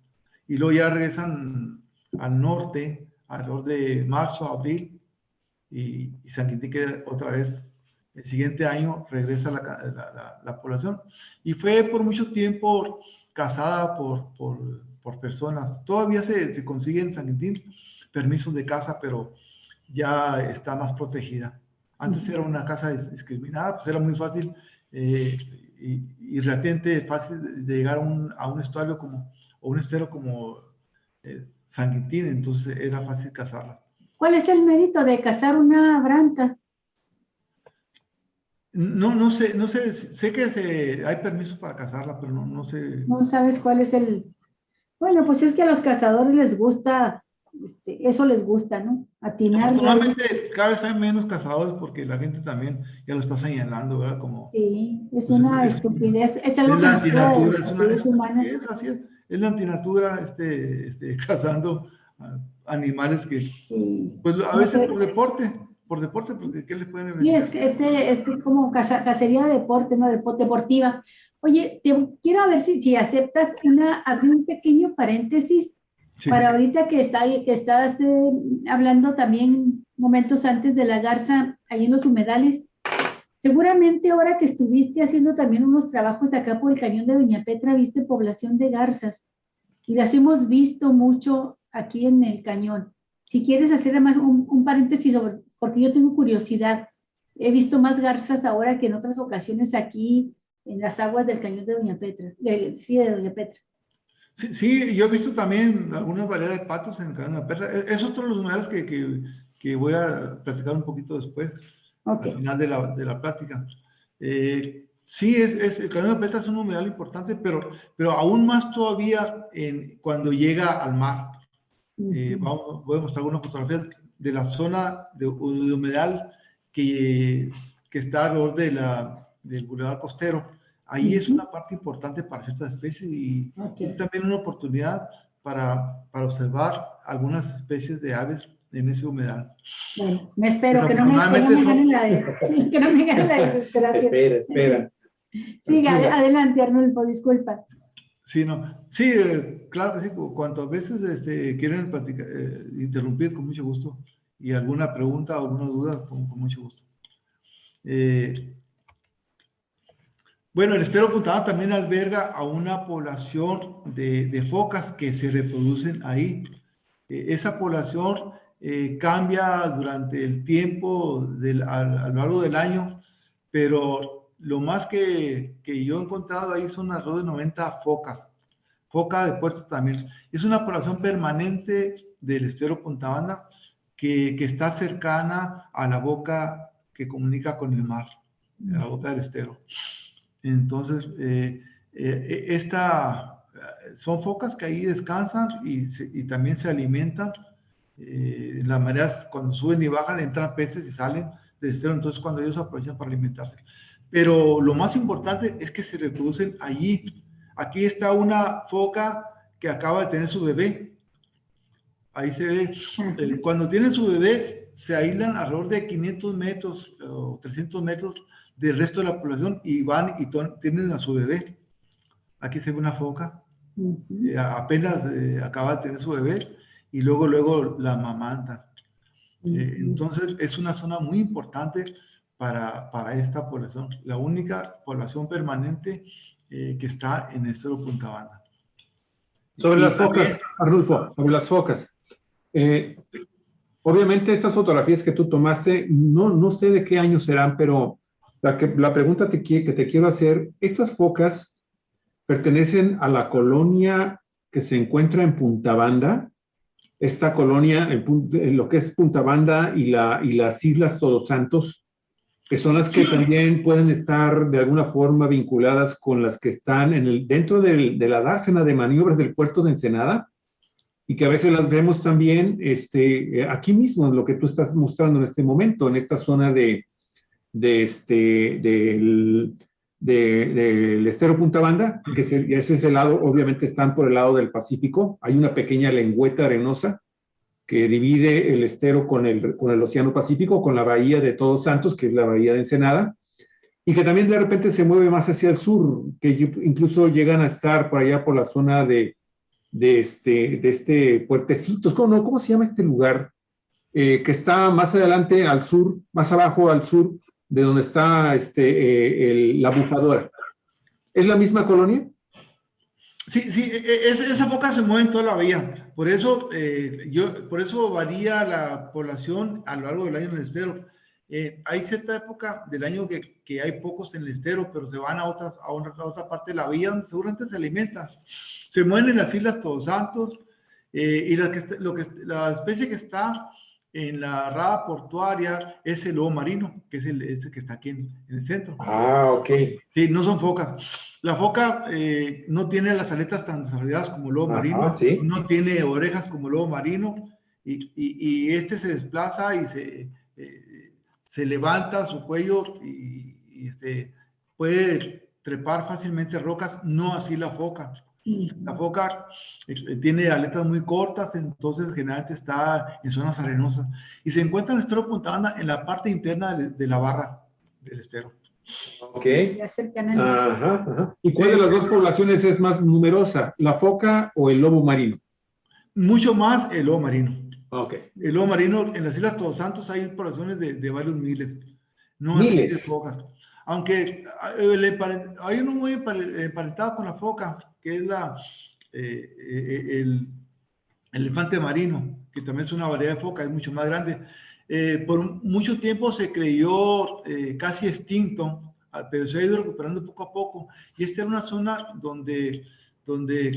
[SPEAKER 3] y luego ya regresan al norte, alrededor de marzo, abril, y San Quintín queda otra vez. El siguiente año regresa la población, y fue por mucho tiempo cazada por personas. Todavía se consiguen en San Quintín permisos de caza, pero ya está más protegida. Antes era una caza discriminada, pues era muy fácil y relativamente fácil de llegar a un estuario o un estero como San Quintín, entonces era fácil cazarla.
[SPEAKER 2] ¿Cuál es el mérito de cazar una branta?
[SPEAKER 3] No sé, sé que hay permisos para cazarla, pero no sé.
[SPEAKER 2] No sabes cuál es el... Bueno, pues es que a los cazadores les gusta, eso les gusta, ¿no? Atinar.
[SPEAKER 3] Afortunadamente cada vez hay menos cazadores porque la gente también ya lo está señalando, ¿verdad? Como,
[SPEAKER 2] Sí, es
[SPEAKER 3] pues,
[SPEAKER 2] una estupidez, es algo que
[SPEAKER 3] la
[SPEAKER 2] nos queda de la
[SPEAKER 3] antinatura,
[SPEAKER 2] estupidez humana.
[SPEAKER 3] así es la antinatura, cazando animales que,
[SPEAKER 2] Sí.
[SPEAKER 3] pues a
[SPEAKER 2] No
[SPEAKER 3] veces
[SPEAKER 2] sé.
[SPEAKER 3] por deporte, porque ¿qué les pueden
[SPEAKER 2] Sí,
[SPEAKER 3] beneficiar?
[SPEAKER 2] es como cacería de deporte, ¿no? Deportiva. Oye, quiero ver si aceptas abrir un pequeño paréntesis
[SPEAKER 3] Sí.
[SPEAKER 2] para ahorita que estás hablando también momentos antes de la garza ahí en los humedales. Seguramente ahora que estuviste haciendo también unos trabajos acá por el cañón de Doña Petra, viste población de garzas y las hemos visto mucho aquí en el cañón. Si quieres hacer además un paréntesis porque yo tengo curiosidad. He visto más garzas ahora que en otras ocasiones aquí en las aguas del cañón de Doña Petra. Sí, de Doña Petra.
[SPEAKER 3] Sí, yo he visto también algunas variedades de patos en el cañón de la Perla. Es otro de los humedales que voy a platicar un poquito después,
[SPEAKER 2] Okay.
[SPEAKER 3] al final de la plática. Sí, el cañón de la Petra es un humedal importante, pero aún más todavía cuando llega al mar. Voy a mostrar algunas fotografías de la zona de humedal que está alrededor del bulevar costero. Ahí es una parte importante para ciertas especies y es también una oportunidad para observar algunas especies de aves en ese humedal.
[SPEAKER 2] Bueno, me espero que no me ganen la desesperación.
[SPEAKER 1] Espera.
[SPEAKER 2] Siga, adelante, Arnulfo, disculpa.
[SPEAKER 3] Sí, sí, claro que sí. Cuantas veces quieren interrumpir, con mucho gusto. Y alguna pregunta o alguna duda, con mucho gusto. Bueno, el estero Punta Banda también alberga a una población de focas que se reproducen ahí. Esa población cambia durante el tiempo a lo largo del año, pero lo más que yo he encontrado ahí son alrededor de 90 focas. Foca de puertos también. Es una población permanente del estero Punta Banda que está cercana a la boca que comunica con el mar, a la boca del estero. Entonces, son focas que ahí descansan y también se alimentan. Las mareas, cuando suben y bajan, entran peces y salen del estero, entonces cuando ellos aprovechan para alimentarse. Pero lo más importante es que se reproducen allí. Aquí está una foca que acaba de tener su bebé. Ahí se ve. Cuando tienen su bebé, se aíslan alrededor de 500 metros o 300 metros del resto de la población y van y tienen a su bebé. Aquí se ve una foca. Apenas acaba de tener su bebé y luego la amamantan. Entonces, es una zona muy importante para esta población. La única población permanente que está en el estero Punta Banda.
[SPEAKER 1] Sobre las focas, Arnulfo, sobre las focas. Obviamente estas fotografías que tú tomaste, no sé de qué año serán, pero la pregunta que te quiero hacer, estas focas pertenecen a la colonia que se encuentra en Punta Banda, esta colonia en lo que es Punta Banda y las Islas Todos Santos, que son las que también pueden estar de alguna forma vinculadas con las que están dentro de la dársena de maniobras del puerto de Ensenada, y que a veces las vemos también aquí mismo, en lo que tú estás mostrando en este momento, en esta zona del estero Punta Banda, que ese es el lado, obviamente están por el lado del Pacífico, hay una pequeña lengüeta arenosa, que divide el estero con el Océano Pacífico, con la bahía de Todos Santos, que es la bahía de Ensenada, y que también de repente se mueve más hacia el sur, que incluso llegan a estar por allá por la zona de Puertecitos. ¿Cómo se llama este lugar? Que está más adelante al sur, más abajo al sur, de donde está la Bufadora. ¿Es la misma colonia?
[SPEAKER 3] Sí, esa foca se mueve en toda la bahía. Por eso, por eso varía la población a lo largo del año en el estero. Hay cierta época del año que hay pocos en el estero, pero se van a otra parte de la bahía donde seguramente se alimentan. Se mueven en las Islas Todos Santos y la especie que está en la rada portuaria es el lobo marino, que es ese que está aquí en el centro.
[SPEAKER 1] Ah, ok.
[SPEAKER 3] Sí, no son focas. La foca no tiene las aletas tan desarrolladas como el lobo marino,
[SPEAKER 1] ¿sí?
[SPEAKER 3] no tiene orejas como el lobo marino, y este se desplaza y se levanta su cuello y puede trepar fácilmente rocas, no así la foca. La foca tiene aletas muy cortas, entonces generalmente está en zonas arenosas y se encuentra en el estero Punta Banda en la parte interna de la barra del estero.
[SPEAKER 1] Ok.
[SPEAKER 2] Ya cercana al mar.
[SPEAKER 1] Ajá. ¿Y cuál de las dos poblaciones es más numerosa, la foca o el lobo marino?
[SPEAKER 3] Mucho más el lobo marino.
[SPEAKER 1] Ok.
[SPEAKER 3] El lobo marino, en las Islas Todos Santos hay poblaciones de varios miles, no
[SPEAKER 1] ¿Miles?
[SPEAKER 3] así de focas. Aunque hay uno muy emparentado con la foca, que es el elefante marino, que también es una variedad de foca, es mucho más grande. Por mucho tiempo se creyó casi extinto, pero se ha ido recuperando poco a poco. Y esta era una zona donde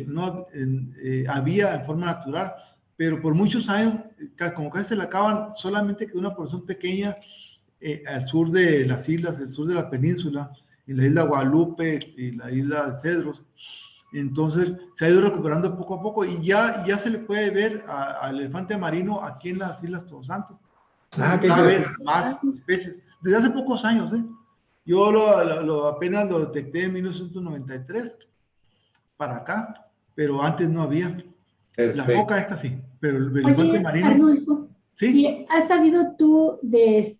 [SPEAKER 3] no había en forma natural, pero por muchos años, como casi se la acaban, solamente quedó una porción pequeña al sur de las islas, al sur de la península, en la isla Guadalupe y la isla de Cedros. Entonces se ha ido recuperando poco a poco y ya se le puede ver al elefante marino aquí en las Islas Todos Santos. Cada vez más especies. Desde hace pocos años, ¿eh? Yo apenas lo detecté en 1993 para acá, pero antes no había.
[SPEAKER 1] Perfecto.
[SPEAKER 3] La foca esta sí, pero el elefante marino.
[SPEAKER 2] Arnulfo,
[SPEAKER 3] ¿sí?
[SPEAKER 2] ¿has sabido tú de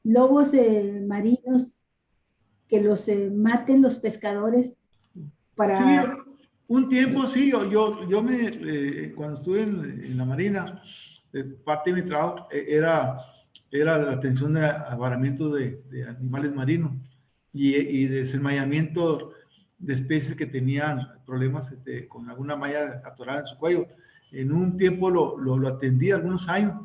[SPEAKER 2] lobos marinos que los maten los pescadores para...
[SPEAKER 3] Sí, un tiempo sí, cuando estuve en la Marina, parte de mi trabajo era la atención de avaramiento de animales marinos y de desenmayamiento de especies que tenían problemas con alguna malla atorada en su cuello. En un tiempo lo atendí algunos años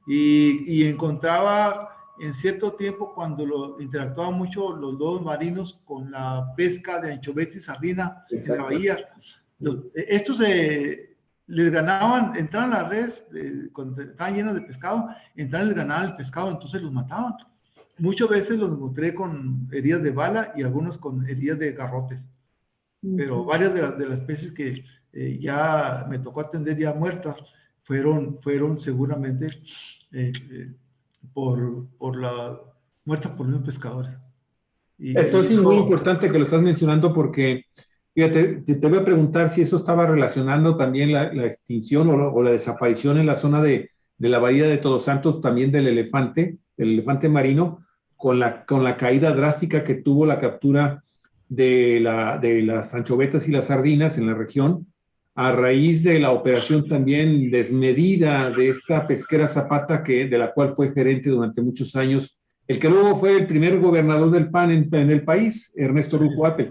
[SPEAKER 3] y encontraba en cierto tiempo cuando interactuaban mucho los lobos marinos con la pesca de anchoveta y sardina en la bahía. Estos les ganaban, entraban a las redes, cuando estaban llenas de pescado, entraban y les ganaban el pescado, entonces los mataban. Muchas veces los encontré con heridas de bala y algunos con heridas de garrotes. Pero varias de las especies que ya me tocó atender ya muertas fueron seguramente muertas por los pescadores.
[SPEAKER 1] Esto es muy importante que lo estás mencionando porque, fíjate, te voy a preguntar si eso estaba relacionando también la extinción o la desaparición en la zona de la bahía de Todos Santos, también del elefante marino, con la caída drástica que tuvo la captura de las anchovetas y las sardinas en la región, a raíz de la operación también desmedida de esta pesquera Zapata, de la cual fue gerente durante muchos años, el que luego fue el primer gobernador del PAN en el país, Ernesto Rufo Apel.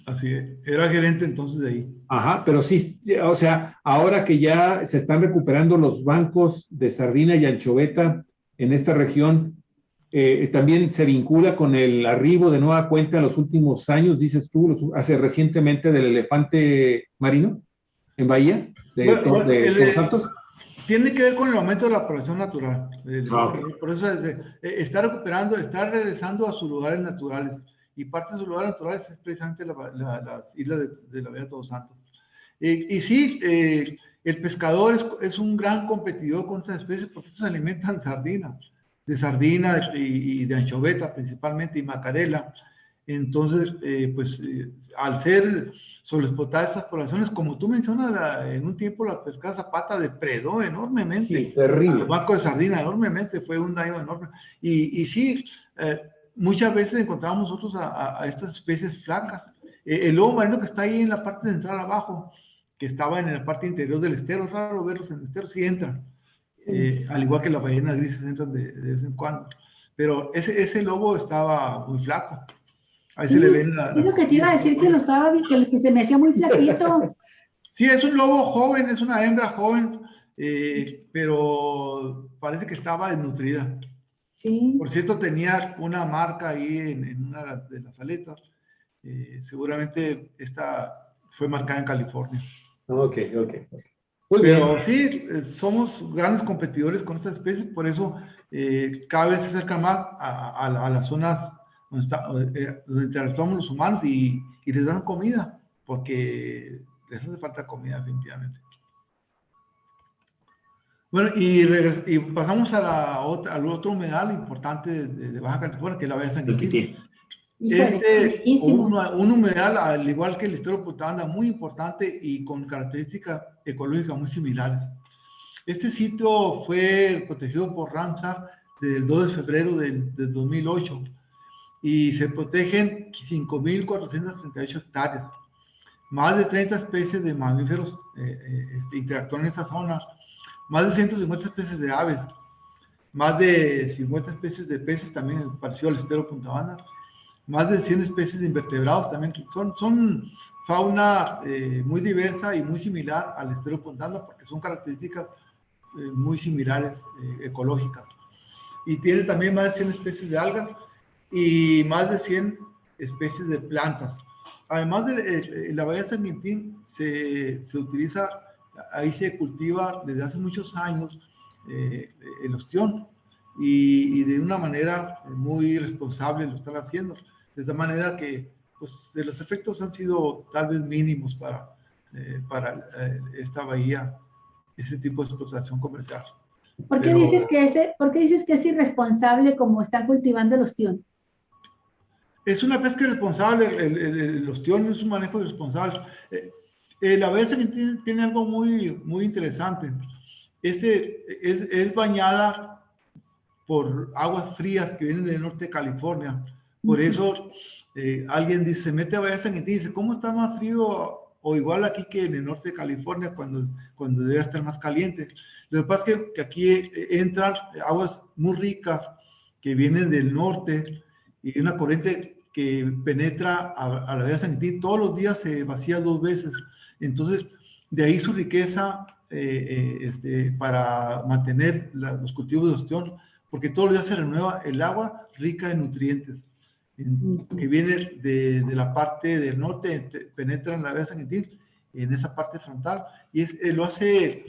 [SPEAKER 3] Así es, era gerente entonces de ahí.
[SPEAKER 1] Ajá, pero sí, o sea, ahora que ya se están recuperando los bancos de sardina y anchoveta en esta región, también se vincula con el arribo de nueva cuenta en los últimos años, dices tú, hace recientemente del elefante marino en Bahía de Todos Santos.
[SPEAKER 3] Tiene que ver con el aumento de la población natural. Por eso está regresando a sus lugares naturales. Y parte de sus lugares naturales es precisamente las islas de la Bahía de Todos Santos. Y sí, el pescador es un gran competidor con estas especies porque se alimentan de sardina y de anchoveta principalmente y macarela. Entonces, al ser sobreexplotadas estas poblaciones, como tú mencionas, en un tiempo la pesca Zapata depredó enormemente.
[SPEAKER 1] Sí, terrible.
[SPEAKER 3] Al banco de sardina enormemente, fue un daño enorme. Y sí, muchas veces encontramos nosotros a estas especies flacas. El lobo marino que está ahí en la parte central abajo, que estaba en la parte interior del estero, es raro verlos en el estero, sí entran. Al igual que las ballenas grises entran de vez en cuando. Pero ese lobo estaba muy flaco. Ahí
[SPEAKER 2] Sí,
[SPEAKER 3] se le ven
[SPEAKER 2] es lo que te iba a decir, que lo estaba, que se me hacía muy flaquito.
[SPEAKER 3] Sí, es un lobo joven, es una hembra joven, pero parece que estaba desnutrida.
[SPEAKER 2] Sí.
[SPEAKER 3] Por cierto, tenía una marca ahí en una de las aletas. Seguramente esta fue marcada en California.
[SPEAKER 1] Ok. Muy bien.
[SPEAKER 3] Pero sí, somos grandes competidores con estas especies, por eso cada vez se acercan más a las zonas donde interactuamos los humanos y les dan comida, porque les hace falta comida definitivamente. Bueno, y pasamos al otro humedal importante de Baja California, que es la Bahía de San Quintín. Un humedal, al igual que el estero Putanda, muy importante y con características ecológicas muy similares. Este sitio fue protegido por Ramsar desde el 2 de febrero del 2008 y se protegen 5.438 hectáreas. Más de 30 especies de mamíferos interactúan en esa zona, más de 150 especies de aves, más de 50 especies de peces también parecido al estero Punta Banda, más de 100 especies de invertebrados también. Son fauna muy diversa y muy similar al estero Punta Banda porque son características muy similares ecológicas. Y tiene también más de 100 especies de algas y más de 100 especies de plantas. Además de la bahía de San Quintín se utiliza, ahí se cultiva desde hace muchos años el ostión y de una manera muy responsable lo están haciendo. De esta manera que pues, los efectos han sido tal vez mínimos para esta bahía, ese tipo de explotación comercial.
[SPEAKER 2] ¿Por qué dices que es irresponsable como están cultivando el ostión?
[SPEAKER 3] Es una pesca irresponsable, el ostión es un manejo irresponsable. La bahía tiene algo muy interesante. Es bañada por aguas frías que vienen del norte de California. Por eso alguien dice, se mete a Bahía San Quintín y dice, ¿cómo está más frío o igual aquí que en el norte de California cuando debe estar más caliente? Lo que pasa es que aquí entran aguas muy ricas que vienen del norte y una corriente que penetra a la Bahía San Quintín. Todos los días se vacía 2 veces. Entonces, de ahí su riqueza para mantener los cultivos de ostión, porque todos los días se renueva el agua rica en nutrientes, que viene de la parte del norte, penetra en la Bahía San Quintín, en esa parte frontal, y lo hace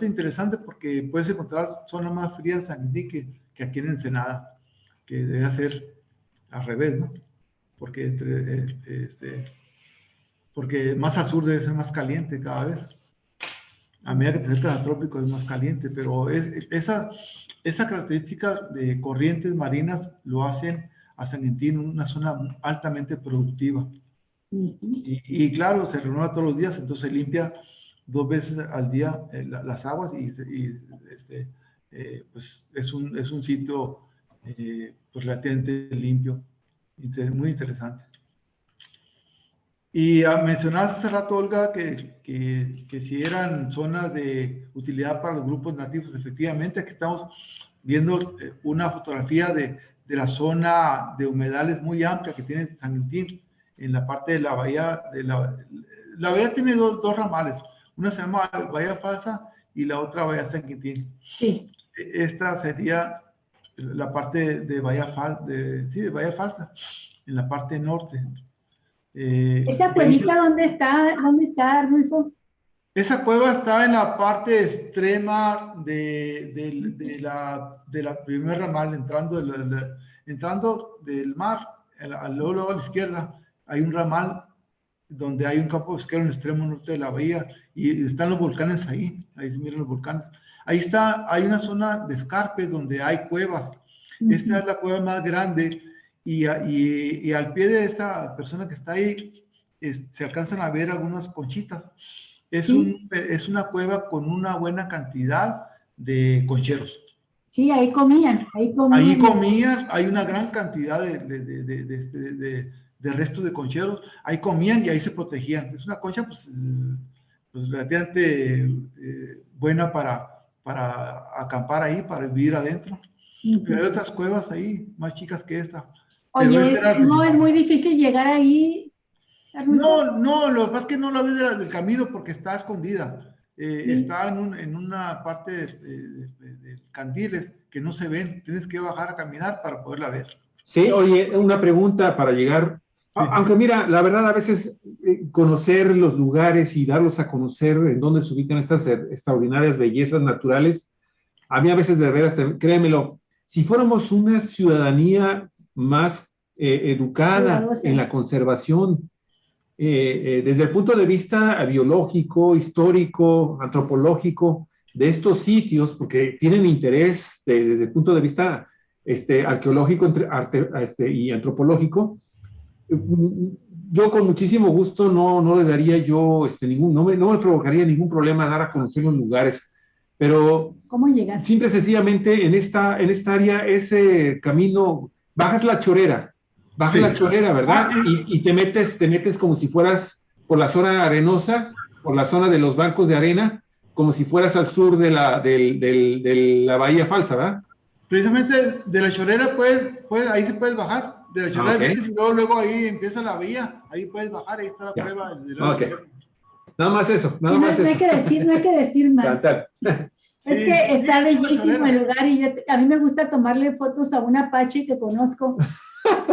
[SPEAKER 3] interesante porque puedes encontrar zonas más frías en San Quintín que aquí en Ensenada, que debe ser al revés, ¿no? Porque más al sur debe ser más caliente cada vez. A medida que te acercas al trópico es más caliente, pero esa característica de corrientes marinas lo hacen a San Quintín una zona altamente productiva. Y claro, se renueva todos los días, entonces se limpia 2 veces al día las aguas pues es un sitio pues relativamente limpio, muy interesante. Y mencionabas hace rato, Olga, que si eran zonas de utilidad para los grupos nativos. Efectivamente, aquí estamos viendo una fotografía de la zona de humedales muy amplia que tiene San Quintín en la parte de la bahía. La bahía tiene dos ramales. Una se llama Bahía Falsa y la otra Bahía San Quintín.
[SPEAKER 2] Sí.
[SPEAKER 3] Esta sería la parte de Bahía Falsa, en la parte norte.
[SPEAKER 2] ¿Esa cuevita dónde está, Arnulfo?
[SPEAKER 3] Esa cueva está en la parte extrema de la primer ramal, entrando del mar, luego a la izquierda, hay un ramal donde hay un campo pesquero en el extremo norte de la bahía y están los volcanes ahí se miran los volcanes. Ahí hay una zona de escarpes donde hay cuevas. Esta es la cueva más grande y al pie de esta persona que está ahí se alcanzan a ver algunas conchitas. Es una cueva con una buena cantidad de concheros.
[SPEAKER 2] Sí, ahí comían, ahí comían.
[SPEAKER 3] Ahí comían, hay una gran cantidad de restos de concheros. Ahí comían y ahí se protegían. Es una concha pues relativamente buena para acampar ahí, para vivir adentro. Pero hay otras cuevas ahí, más chicas que esta.
[SPEAKER 2] Oye, no es muy difícil llegar ahí.
[SPEAKER 3] No, lo que pasa es que no la ves del camino porque está escondida. Está en una parte de candiles que no se ven. Tienes que bajar a caminar para poderla ver.
[SPEAKER 1] Sí, oye, una pregunta para llegar. Sí. Aunque mira, la verdad a veces conocer los lugares y darlos a conocer en dónde se ubican estas extraordinarias bellezas naturales, a mí a veces de veras, créemelo, si fuéramos una ciudadanía más educada en la conservación, desde el punto de vista biológico, histórico, antropológico, de estos sitios, porque tienen interés desde el punto de vista arqueológico y antropológico, yo con muchísimo gusto no le daría yo no me provocaría ningún problema dar a conocer los lugares, pero
[SPEAKER 2] ¿cómo llegar?
[SPEAKER 1] Simple y sencillamente en esta área ese camino, bajas la chorera, ¿verdad? Y te metes como si fueras por la zona arenosa, por la zona de los bancos de arena, como si fueras al sur de la Bahía Falsa, ¿verdad?
[SPEAKER 3] Precisamente de la chorera ahí se puedes bajar, de la chorera y luego ahí empieza la bahía, ahí puedes bajar, ahí está la prueba.
[SPEAKER 1] Nada más eso,
[SPEAKER 2] no hay que decir más. Es que está bellísimo el lugar y a mí me gusta tomarle fotos a un apache que conozco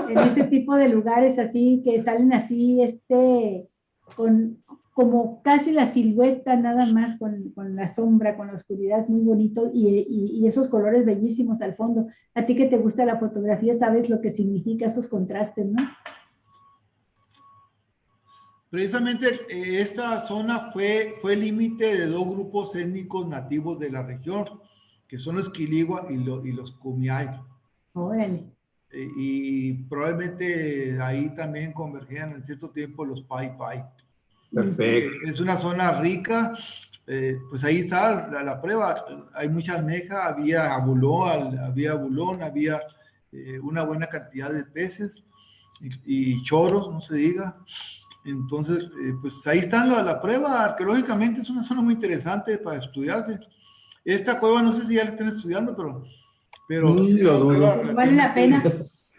[SPEAKER 2] en ese tipo de lugares así, que salen así, como casi la silueta nada más, con la sombra, con la oscuridad, es muy bonito y esos colores bellísimos al fondo. A ti que te gusta la fotografía, sabes lo que significa esos contrastes, ¿no?
[SPEAKER 3] Precisamente esta zona fue límite de dos grupos étnicos nativos de la región, que son los Quiligua y los Kumeyaay.
[SPEAKER 2] Órale.
[SPEAKER 3] Y probablemente ahí también convergían en cierto tiempo los Pai Pai.
[SPEAKER 1] Perfecto.
[SPEAKER 3] Es una zona rica, pues ahí está la prueba. Hay mucha almeja, había abulón, había una buena cantidad de peces y choros, no se diga. Entonces, pues ahí está la prueba. Arqueológicamente es una zona muy interesante para estudiarse. Esta cueva, no sé si ya la están estudiando, pero
[SPEAKER 2] vale la pena.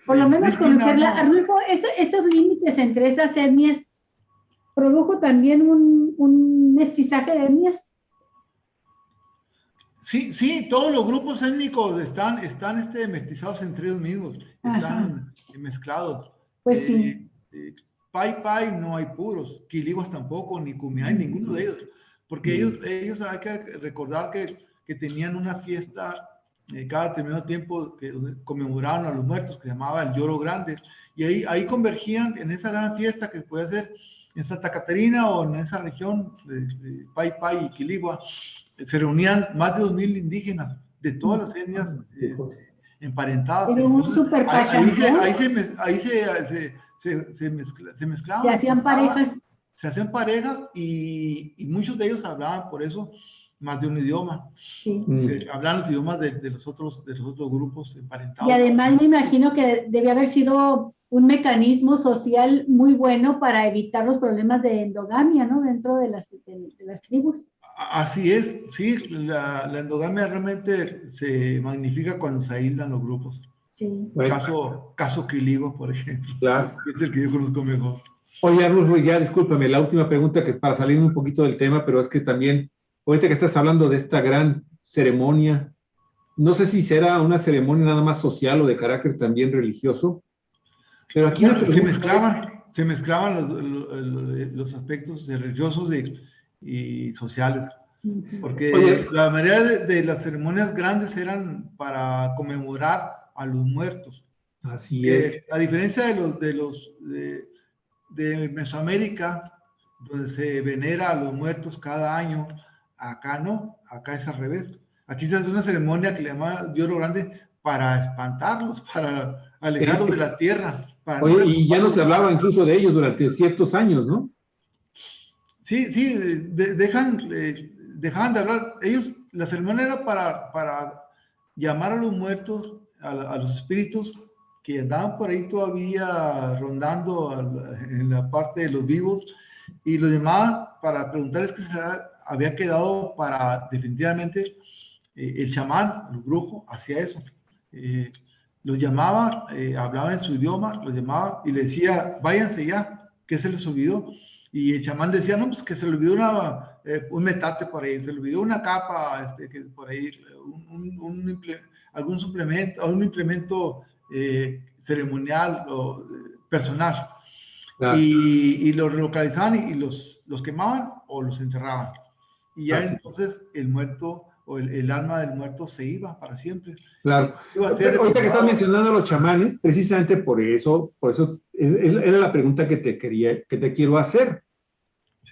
[SPEAKER 2] Por lo menos conocerla. Arnulfo, estos límites entre estas etnias produjo también un mestizaje de etnias.
[SPEAKER 3] Sí, todos los grupos étnicos están mestizados entre ellos mismos, están mezclados.
[SPEAKER 2] Pues sí.
[SPEAKER 3] Pai no hay puros, Quiliguas tampoco, ni Kumeyaay, ninguno de ellos, porque ellos hay que recordar que tenían una fiesta cada determinado tiempo que conmemoraban a los muertos, que se llamaba el Lloro Grande, y ahí convergían en esa gran fiesta que se puede hacer en Santa Catarina o en esa región de Pai y Quiligua. Se reunían más de 2,000 indígenas de todas las etnias emparentadas.
[SPEAKER 2] Era un super
[SPEAKER 3] Ahí se mezclaban.
[SPEAKER 2] Se hacían parejas.
[SPEAKER 3] Se hacían parejas y muchos de ellos hablaban por eso más de un idioma.
[SPEAKER 2] Sí.
[SPEAKER 3] Hablaban los idiomas de los otros grupos emparentados.
[SPEAKER 2] Y además me imagino que debía haber sido un mecanismo social muy bueno para evitar los problemas de endogamia, ¿no? Dentro de las tribus.
[SPEAKER 3] Así es, sí, la endogamia realmente se magnifica cuando se aíslan los grupos.
[SPEAKER 2] Sí.
[SPEAKER 3] Caso Quiligua, por ejemplo.
[SPEAKER 1] Claro.
[SPEAKER 3] Que es el que yo conozco mejor.
[SPEAKER 1] Oye, Arnulfo, ya discúlpame, la última pregunta que para salir un poquito del tema, pero es que también, ahorita que estás hablando de esta gran ceremonia, no sé si será una ceremonia nada más social o de carácter también religioso, pero aquí
[SPEAKER 3] se mezclaban los aspectos religiosos y sociales, porque la mayoría de las ceremonias grandes eran para conmemorar a los muertos.
[SPEAKER 1] Así es.
[SPEAKER 3] A diferencia de Mesoamérica, donde se venera a los muertos cada año, acá no, acá es al revés. Aquí se hace una ceremonia que le llama Lloro Grande para espantarlos, para alejarlos
[SPEAKER 1] Sí.
[SPEAKER 3] de la tierra. Para
[SPEAKER 1] Oye,
[SPEAKER 3] no
[SPEAKER 1] y ya no se hablaba incluso de ellos durante ciertos años, ¿no?
[SPEAKER 3] Sí, sí, dejaban de hablar. Ellos, la ceremonia era para llamar a los muertos, a los espíritus que andaban por ahí todavía rondando en la parte de los vivos, y los llamaban para preguntarles qué se había quedado para definitivamente el chamán, el brujo, hacía eso. Eh, los llamaba, hablaba en su idioma, los llamaba y le decía, váyanse ya, ¿qué se les olvidó? Y el chamán decía, no, pues que se le olvidó un metate por ahí, se le olvidó una capa, que por ahí, algún suplemento, algún implemento ceremonial o personal.
[SPEAKER 1] Claro.
[SPEAKER 3] Y los relocalizaban y los quemaban o los enterraban. Y ya
[SPEAKER 1] Así.
[SPEAKER 3] entonces el muerto o el alma del muerto se iba para siempre.
[SPEAKER 1] Claro.
[SPEAKER 3] Iba a ser
[SPEAKER 1] Ahorita que estás
[SPEAKER 3] recordado.
[SPEAKER 1] mencionando a los chamanes, precisamente por eso era la pregunta que te quiero hacer.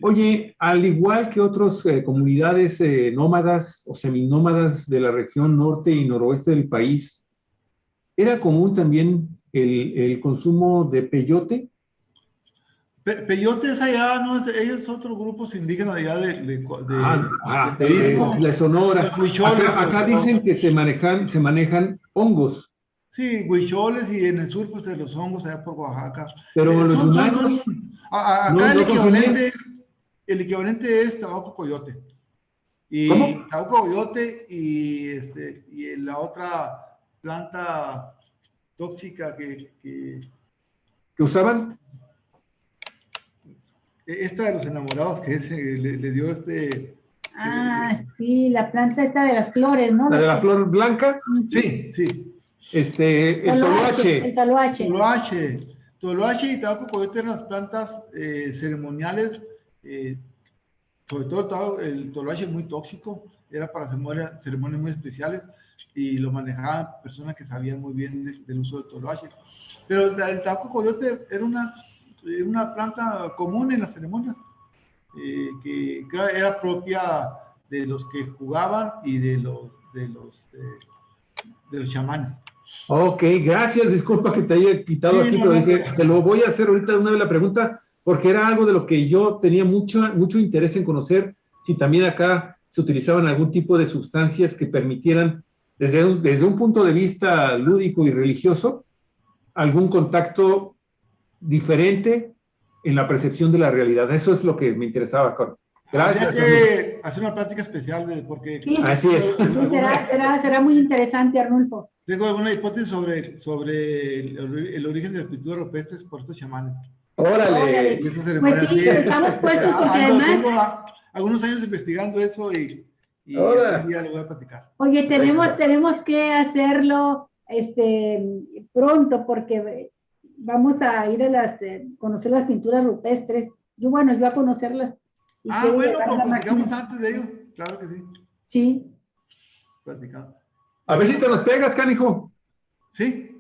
[SPEAKER 1] Oye, al igual que otras comunidades nómadas o seminómadas de la región norte y noroeste del país, ¿era común también el consumo de peyote?
[SPEAKER 3] Peyotes allá, no, ellos otros grupos indígenas allá de
[SPEAKER 1] De
[SPEAKER 3] Jalisco,
[SPEAKER 1] Sonora.
[SPEAKER 3] los huicholes,
[SPEAKER 1] Acá dicen que se manejan hongos,
[SPEAKER 3] sí, huicholes, y en el sur, pues de los hongos allá por Oaxaca.
[SPEAKER 1] pero los humanos
[SPEAKER 3] Acá
[SPEAKER 1] no consumían.
[SPEAKER 3] el equivalente es tabaco coyote. Y
[SPEAKER 1] ¿Cómo?
[SPEAKER 3] tabaco coyote y la otra planta tóxica
[SPEAKER 1] ¿Que usaban?
[SPEAKER 3] esta de los enamorados que le dio
[SPEAKER 2] Ah, sí, la planta esta de las flores, ¿no?
[SPEAKER 1] La de la flor blanca,
[SPEAKER 3] sí, sí.
[SPEAKER 1] el toloache.
[SPEAKER 2] El toloache.
[SPEAKER 3] Toloache y tabaco coyote eran las plantas ceremoniales, sobre todo el toloache es muy tóxico, era para ceremonias muy especiales y lo manejaban personas que sabían muy bien del uso del toloache. Pero el tabaco coyote era una planta común en las ceremonias, que era propia de los que jugaban y de los chamanes.
[SPEAKER 1] Ok, gracias. Disculpa que te haya quitado
[SPEAKER 3] Sí,
[SPEAKER 1] aquí,
[SPEAKER 3] no,
[SPEAKER 1] pero
[SPEAKER 3] no,
[SPEAKER 1] dije, te lo voy a hacer ahorita una vez la pregunta, porque era algo de lo que yo tenía mucho interés en conocer, si también acá se utilizaban algún tipo de sustancias que permitieran, desde un punto de vista lúdico y religioso, algún contacto diferente en la percepción de la realidad. Eso es lo que me interesaba, Carlos.
[SPEAKER 3] Habría
[SPEAKER 1] Gracias, amigo.
[SPEAKER 3] que hacer una plática especial porque
[SPEAKER 2] Sí,
[SPEAKER 1] Así es.
[SPEAKER 2] sí, será muy interesante, Arnulfo.
[SPEAKER 3] tengo alguna hipótesis sobre el origen de la cultura rupestre por estos chamanes.
[SPEAKER 1] Órale.
[SPEAKER 3] Y estas
[SPEAKER 2] Pues
[SPEAKER 3] ceremonias,
[SPEAKER 2] sí,
[SPEAKER 3] sí.
[SPEAKER 2] estamos puestos porque además,
[SPEAKER 3] Tengo algunos años investigando eso y algún
[SPEAKER 1] Ahora.
[SPEAKER 3] día le voy a platicar.
[SPEAKER 2] oye, tenemos que hacerlo pronto porque vamos a ir a conocer las pinturas rupestres. Yo a conocerlas y quiero
[SPEAKER 3] Bueno,
[SPEAKER 2] llevar
[SPEAKER 3] pues
[SPEAKER 2] la
[SPEAKER 3] platicamos
[SPEAKER 2] máquina.
[SPEAKER 3] antes de ello. Claro que sí.
[SPEAKER 2] Sí,
[SPEAKER 3] Platicamos.
[SPEAKER 1] A ver si te los pegas, canijo.
[SPEAKER 3] Sí.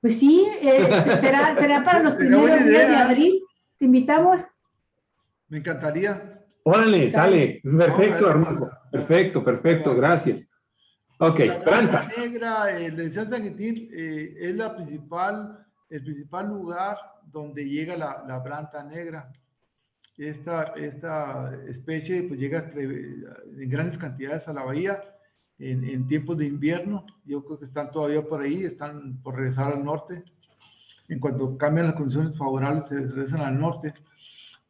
[SPEAKER 2] pues sí, será para los
[SPEAKER 3] Sería buena
[SPEAKER 2] primeros días de
[SPEAKER 3] idea.
[SPEAKER 2] abril. Te invitamos.
[SPEAKER 3] Me encantaría.
[SPEAKER 1] Órale, sale.
[SPEAKER 3] Vamos a ver
[SPEAKER 1] Perfecto,
[SPEAKER 3] qué
[SPEAKER 1] Arnulfo.
[SPEAKER 3] pasa.
[SPEAKER 1] Perfecto, gracias. Ok,
[SPEAKER 3] La Branta
[SPEAKER 1] planta.
[SPEAKER 3] Negra, el de San Quintín, es el principal lugar donde llega la Branta Negra. Esta especie pues llega en grandes cantidades a la bahía en tiempos de invierno. Yo creo que están todavía por ahí, están por regresar al norte. En cuanto cambian las condiciones favorables, se regresan al norte.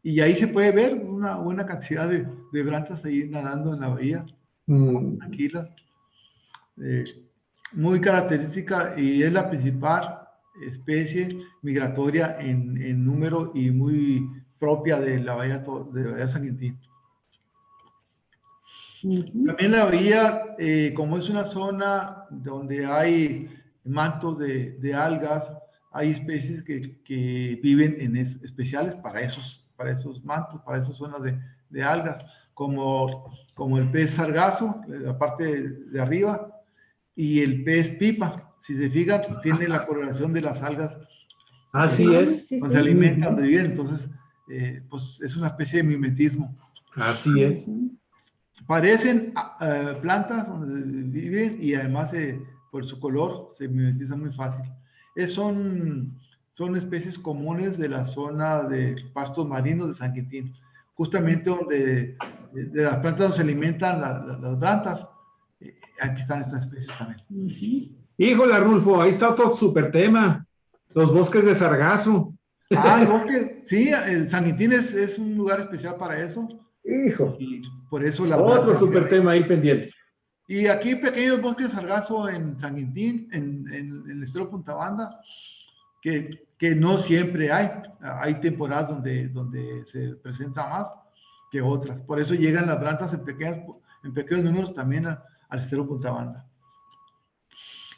[SPEAKER 3] Y ahí se puede ver una buena cantidad de brantas ahí nadando en la bahía, tranquilas. Muy característica y es la principal especie migratoria en número y muy propia de la bahía San Quintín. También la bahía, como es una zona donde hay mantos de algas, hay especies que viven especiales para esos mantos, para esas zonas de algas, como el pez sargazo, la parte de arriba, y el pez pipa. Si se fijan, tiene la coloración de las algas.
[SPEAKER 1] Así es.
[SPEAKER 2] Sí,
[SPEAKER 3] Donde se alimentan, donde viven. Entonces, pues es una especie de mimetismo.
[SPEAKER 1] Así es.
[SPEAKER 3] Parecen plantas donde viven y además por su color se mimetizan muy fácil. son especies comunes de la zona de pastos marinos de San Quintín, justamente donde de las plantas donde se alimentan las plantas. Aquí están estas especies también.
[SPEAKER 1] Híjole, Rulfo, ahí está otro súper tema, los bosques de sargazo.
[SPEAKER 3] El bosque, sí, San Quintín es un lugar especial para eso.
[SPEAKER 1] Hijo.
[SPEAKER 3] Y por eso
[SPEAKER 1] Otro súper tema ahí pendiente.
[SPEAKER 3] Y aquí pequeños bosques de sargazo en San Quintín, en el estero Punta Banda, que no siempre hay. Hay temporadas donde se presenta más que otras. Por eso llegan las brantas en pequeños números también al estero Punta Banda.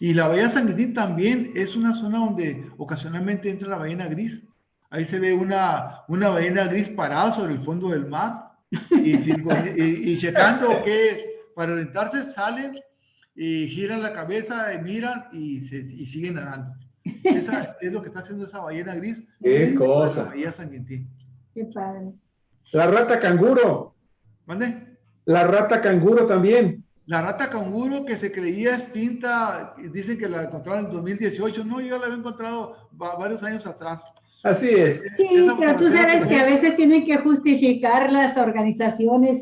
[SPEAKER 3] Y la bahía San Quintín también es una zona donde ocasionalmente entra la ballena gris. Ahí se ve una ballena gris parada sobre el fondo del mar y checando que para orientarse salen y giran la cabeza y miran y siguen nadando. Esa es lo que está haciendo esa ballena gris.
[SPEAKER 1] ¡Qué cosa!
[SPEAKER 3] La bahía San Quintín.
[SPEAKER 2] Qué padre.
[SPEAKER 1] La rata canguro.
[SPEAKER 3] ¿Mande?
[SPEAKER 1] La rata canguro también.
[SPEAKER 3] La rata canguro que se creía extinta, dicen que la encontraron en 2018. No, yo la había encontrado varios años atrás.
[SPEAKER 1] Así es.
[SPEAKER 2] Sí, pero tú sabes que a veces tienen que justificar las organizaciones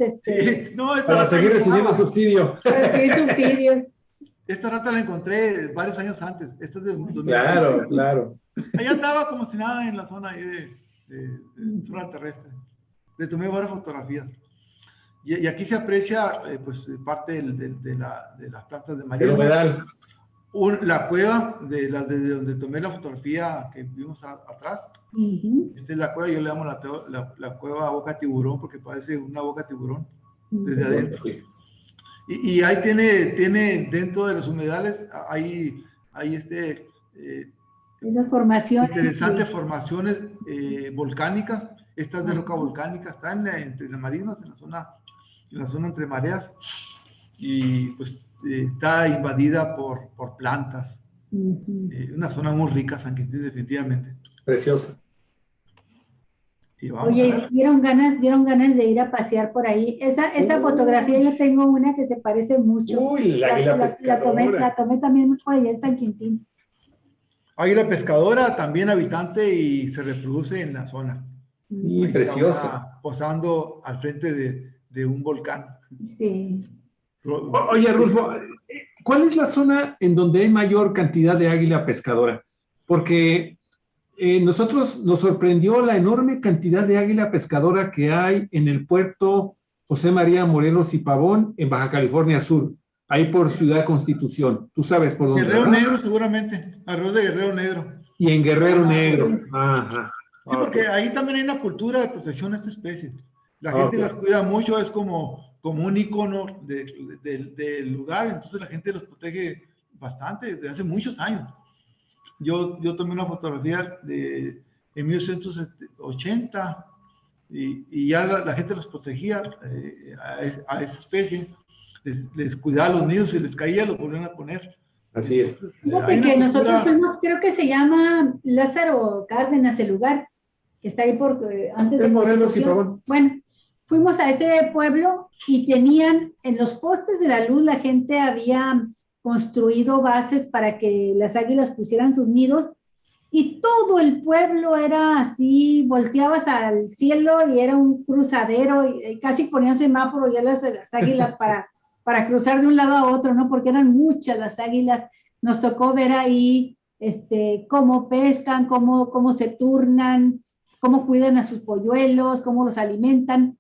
[SPEAKER 3] no,
[SPEAKER 1] para seguir recibiendo subsidio.
[SPEAKER 2] Para recibir subsidios.
[SPEAKER 3] Esta rata la encontré varios años antes. Esta es de 2006.
[SPEAKER 1] Claro, claro.
[SPEAKER 3] Ahí andaba como si nada en la zona ahí de zona terrestre. Le tomé varias fotografías. Y aquí se aprecia pues parte de las plantas de María.
[SPEAKER 1] El humedal.
[SPEAKER 3] La cueva de donde tomé la fotografía que vimos atrás. Esta es la cueva, yo le llamo la cueva boca tiburón porque parece una boca tiburón desde adentro. Y ahí tiene dentro de los humedales, hay
[SPEAKER 2] esas formaciones.
[SPEAKER 3] Interesantes formaciones volcánicas, estas de roca volcánica, están entre las marinas, en la zona entre mareas, y pues está invadida por plantas. Una zona muy rica, San Quintín, definitivamente.
[SPEAKER 1] Preciosa.
[SPEAKER 2] Oye, dieron ganas de ir a pasear por ahí. Esa fotografía, yo tengo una que se parece mucho.
[SPEAKER 1] Uy,
[SPEAKER 2] la tomé también por allá en San Quintín.
[SPEAKER 3] Águila pescadora, también habitante y se reproduce en la zona.
[SPEAKER 1] Sí, ahí preciosa.
[SPEAKER 3] Posando al frente de un volcán.
[SPEAKER 2] Sí.
[SPEAKER 1] Oye, Rulfo, ¿cuál es la zona en donde hay mayor cantidad de águila pescadora? Porque nosotros nos sorprendió la enorme cantidad de águila pescadora que hay en el puerto José María Morelos y Pavón, en Baja California Sur, ahí por Ciudad Constitución. ¿Tú sabes por dónde?
[SPEAKER 3] Guerrero Negro, seguramente, alrededor de Guerrero Negro.
[SPEAKER 1] Y en Guerrero Negro. Ajá.
[SPEAKER 3] Sí, porque ahí también hay una cultura de protección de esta especie. La gente las cuida mucho, es como un icono del lugar, entonces la gente los protege bastante desde hace muchos años. Yo tomé una fotografía en 1980 y ya la gente los protegía a esa especie, les cuidaba los nidos, si les caía los volvían a poner.
[SPEAKER 1] Así es.
[SPEAKER 3] Entonces,
[SPEAKER 2] fíjate que nosotros fuimos, creo que se llama Lázaro Cárdenas el lugar, que está ahí antes de
[SPEAKER 1] Morelos y Pavón.
[SPEAKER 2] Bueno, fuimos a ese pueblo y tenían en los postes de la luz, la gente había construido bases para que las águilas pusieran sus nidos y todo el pueblo era así, volteabas al cielo y era un cruzadero y casi ponían semáforo ya las águilas para cruzar de un lado a otro, ¿no? Porque eran muchas las águilas. Nos tocó ver ahí cómo pescan, cómo se turnan, cómo cuidan a sus polluelos, cómo los alimentan.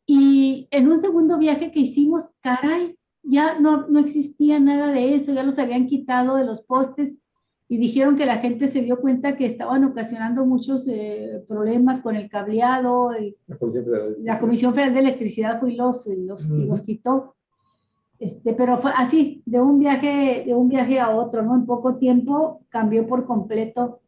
[SPEAKER 2] Y en un segundo viaje que hicimos, caray, ya no existía nada de eso, ya los habían quitado de los postes y dijeron que la gente se dio cuenta que estaban ocasionando muchos problemas con el cableado. La Comisión Federal de Electricidad fue y los quitó. Pero fue así, de un viaje a otro, ¿no? En poco tiempo cambió por completo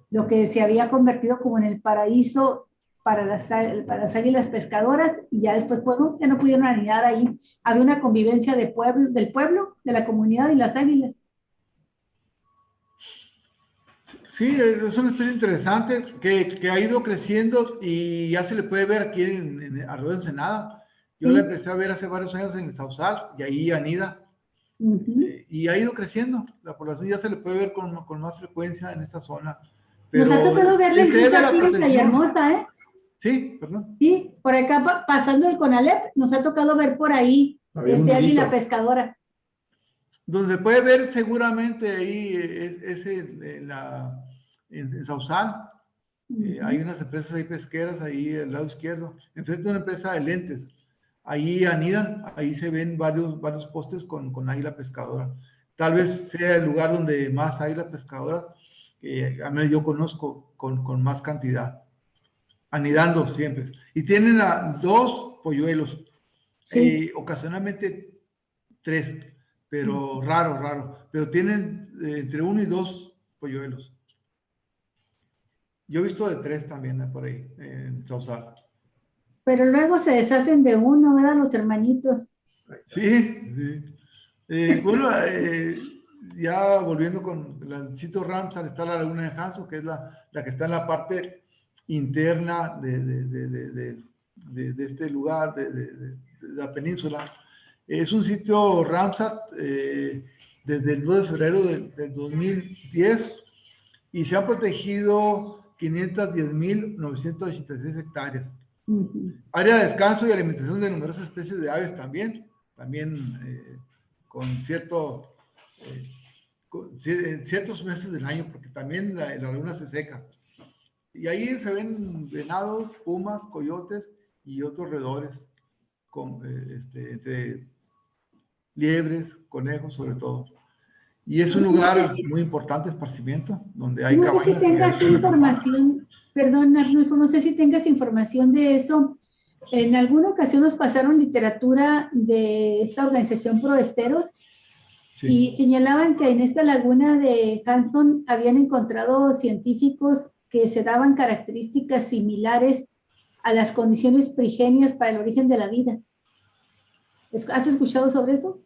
[SPEAKER 2] lo que se había convertido como en el paraíso para las águilas pescadoras, y ya después, bueno, ya no pudieron anidar ahí. Había una convivencia del pueblo, de la comunidad y las águilas.
[SPEAKER 3] Sí, es una especie interesante que ha ido creciendo y ya se le puede ver aquí alrededor de Ensenada. Yo la empecé a ver hace varios años en el Sausal y ahí anida. y ha ido creciendo. La población ya se le puede ver con más frecuencia en esta zona.
[SPEAKER 2] Nos ha tocado verla incluso aquí en Villahermosa, ¿eh?
[SPEAKER 3] Sí, perdón.
[SPEAKER 2] Sí, por acá pasando el Conalep, nos ha tocado ver por ahí águila pescadora.
[SPEAKER 3] Donde puede ver seguramente ahí es en Sausal. Hay unas empresas ahí pesqueras ahí al lado izquierdo, enfrente de una empresa de lentes. Ahí anidan, ahí se ven varios postes con águila pescadora. Tal vez sea el lugar donde más águila pescadora, a mí yo conozco con más cantidad, anidando siempre. Y tienen a 2 polluelos,
[SPEAKER 2] sí.
[SPEAKER 3] Ocasionalmente 3, pero raro. Pero tienen entre 1 y 2 polluelos. Yo he visto de 3 también por ahí, en Sausal.
[SPEAKER 2] Pero luego se deshacen de uno, ¿verdad? Los hermanitos.
[SPEAKER 3] Sí. Bueno, ya volviendo con el sitio Ramsar, está la laguna de Hanso, que es la que está en la parte interna de este lugar, de la península. Es un sitio Ramsar desde el 2 de febrero del 2010 y se han protegido 510.986 hectáreas. Área de descanso y alimentación de numerosas especies de aves también con ciertos meses del año, porque también la laguna se seca. Y ahí se ven venados, pumas, coyotes y otros roedores, entre liebres, conejos sobre todo. Y es un lugar muy importante de esparcimiento, donde hay
[SPEAKER 2] cabañas. No sé si tengas información, perdón, Arnulfo, no sé si tengas información de eso. En alguna ocasión nos pasaron literatura de esta organización Proesteros, sí, y señalaban que en esta laguna de Hanson habían encontrado científicos que se daban características similares a las condiciones prigenias para el origen de la vida. ¿Has escuchado sobre eso?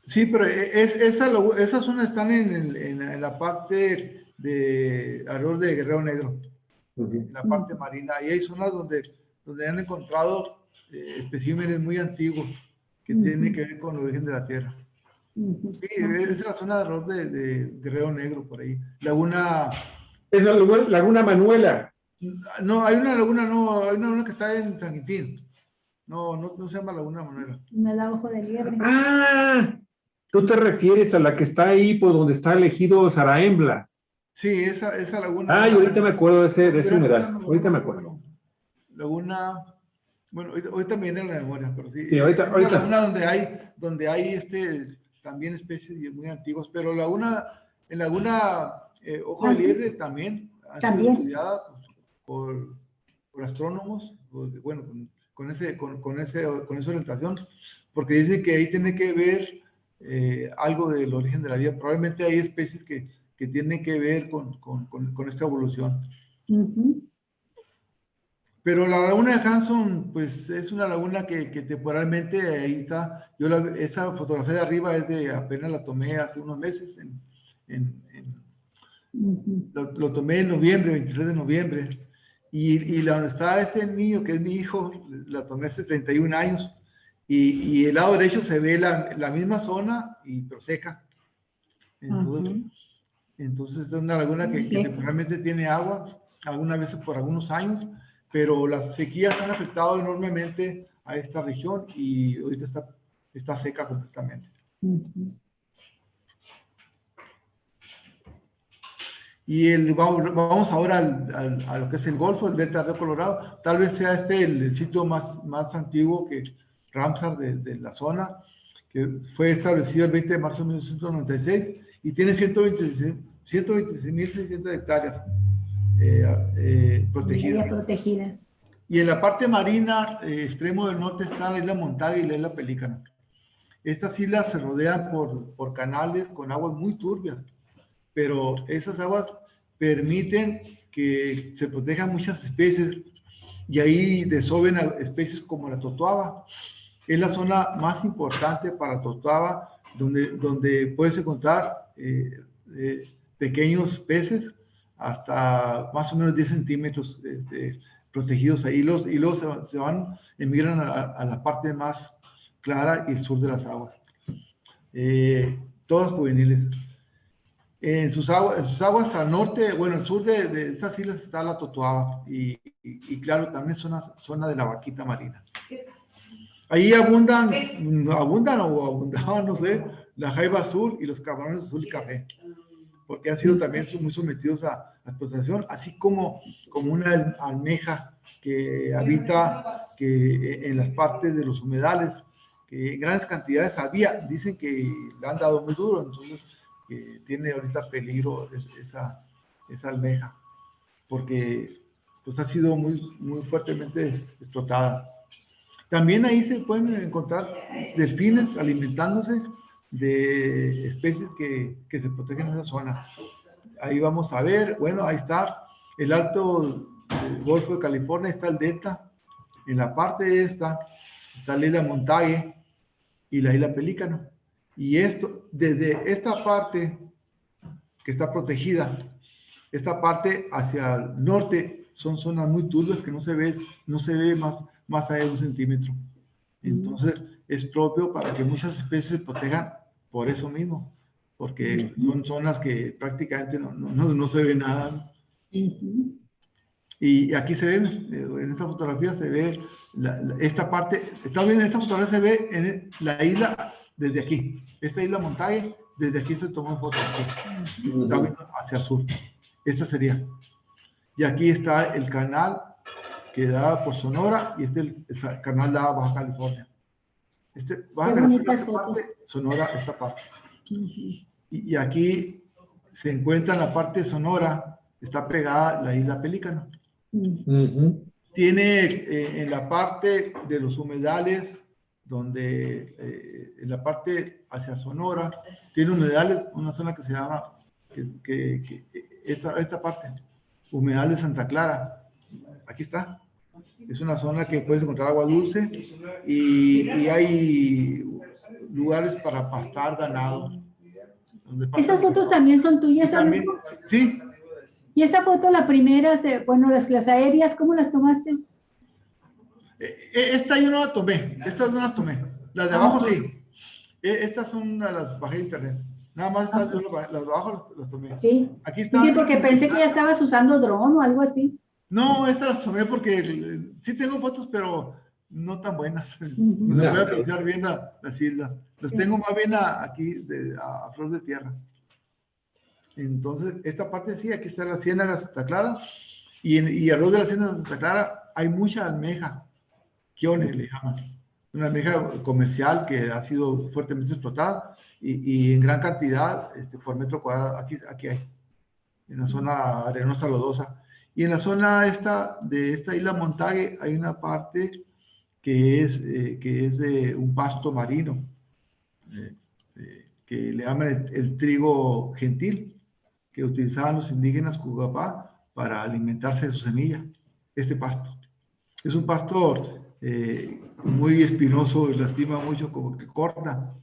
[SPEAKER 3] Sí, pero esas zonas están en la parte de alrededor de Guerrero Negro, en la parte marina. Y hay zonas donde han encontrado especímenes muy antiguos que tienen que ver con el origen de la Tierra. Sí, es la zona alrededor de Guerrero Negro, por ahí. Laguna...
[SPEAKER 1] Es la Laguna Manuela.
[SPEAKER 3] No, hay una laguna que está en San Quintín. No se llama Laguna Manuela.
[SPEAKER 2] No, el Ojo de Liebre.
[SPEAKER 1] Ah, tú te refieres a la que está ahí por donde está el ejido Saraembla.
[SPEAKER 3] Sí, esa laguna.
[SPEAKER 1] Y ahorita me acuerdo de ese humedal. Ahorita me acuerdo.
[SPEAKER 3] Laguna, bueno, ahorita me viene en la memoria, pero sí.
[SPEAKER 1] Sí, ahorita.
[SPEAKER 3] Laguna donde hay también especies muy antiguas, pero en Laguna Ojo de Liebre también ha sido estudiada por astrónomos, bueno, con esa orientación, porque dicen que ahí tiene que ver algo del origen de la vida. Probablemente hay especies que tienen que ver con esta evolución. Pero la laguna de Hanson, pues es una laguna que temporalmente ahí está. Esa fotografía de arriba apenas la tomé hace unos meses. Lo tomé en noviembre, 23 de noviembre. Y donde está este niño, que es mi hijo, la tomé hace 31 años. Y el lado derecho se ve la misma zona, pero seca. Entonces es una laguna que temporalmente tiene agua, algunas veces por algunos años, pero las sequías han afectado enormemente a esta región y ahorita está seca completamente. Y vamos ahora a lo que es el Golfo, el Delta del Río Colorado. Tal vez sea el sitio más antiguo que Ramsar de la zona, que fue establecido el 20 de marzo de 1996 y tiene 126.600 hectáreas
[SPEAKER 2] protegidas.
[SPEAKER 3] Y en la parte marina, extremo del norte, está la isla Montague y la isla Pelícano. Estas islas se rodean por canales con aguas muy turbias, pero esas aguas permiten que se protejan muchas especies y ahí desoben a especies como la totoaba. Es la zona más importante para totoaba, donde puedes encontrar pequeños peces hasta más o menos 10 centímetros protegidos ahí, y luego emigran a la parte más clara y sur de las aguas. todas juveniles. En sus aguas al norte, bueno, al sur de estas islas está la Totoaba y claro, también es una zona de la vaquita marina. Ahí abundaban, no sé, la jaiba azul y los camarones azul y café, porque han sido también muy sometidos a explotación, así como una almeja que habita en las partes de los humedales, que en grandes cantidades había, dicen que le han dado muy duro, entonces que tiene ahorita peligro esa almeja, porque pues ha sido muy fuertemente explotada. También ahí se pueden encontrar delfines alimentándose de especies que se protegen en esa zona. Ahí vamos a ver, bueno, ahí está el alto del Golfo de California, está el delta, en la parte esta está la isla Montague y la isla Pelícano. Y esto, desde esta parte que está protegida, esta parte hacia el norte son zonas muy turbias que no se ve más allá de 1 centímetro. Entonces, es propio para que muchas especies se protejan por eso mismo, porque son zonas que prácticamente no se ve nada. Y aquí se ve, en esta fotografía se ve esta parte, está bien, en esta fotografía se ve en la isla desde aquí, esta isla Montague, desde aquí se tomó foto, está viendo hacia el sur, esta sería. Y aquí está el canal que da por Sonora y el canal da Baja California. Baja California, esta parte, Sonora, esta parte. Y aquí se encuentra en la parte de Sonora, está pegada la isla Pelícano. Tiene en la parte de los humedales, donde en la parte hacia Sonora, tiene humedales, una zona que se llama, esta parte, humedales Santa Clara. Aquí está. Es una zona que puedes encontrar agua dulce y hay lugares para pastar ganado.
[SPEAKER 2] ¿Esas fotos también son tuyas,
[SPEAKER 3] también, sí.
[SPEAKER 2] ¿Y esa foto, la primera, bueno, las aéreas, cómo las tomaste?
[SPEAKER 3] Esta yo no la tomé, estas no las tomé. Las de abajo sí. Estas son las bajé de internet. Nada más estas, las de abajo las tomé.
[SPEAKER 2] Sí.
[SPEAKER 3] Aquí está.
[SPEAKER 2] Sí, porque pensé que ya estabas usando dron o algo así.
[SPEAKER 3] No, estas las tomé porque sí tengo fotos, pero no tan buenas. No se puede apreciar bien las islas. Las tengo más bien aquí, a flor de tierra. Entonces, esta parte sí, aquí está la ciénaga Santa Clara. Y alrededor de la ciénaga Santa Clara hay mucha almeja. Quione le llaman. Una almeja comercial que ha sido fuertemente explotada y en gran cantidad por metro cuadrado. Aquí hay, en la zona arenosa lodosa. Y en la zona de esta isla Montague hay una parte que es de un pasto marino, que le llaman el trigo gentil, que utilizaban los indígenas Cugapá para alimentarse de su semilla, este pasto. Es un pasto muy espinoso y lastima mucho, como que corta.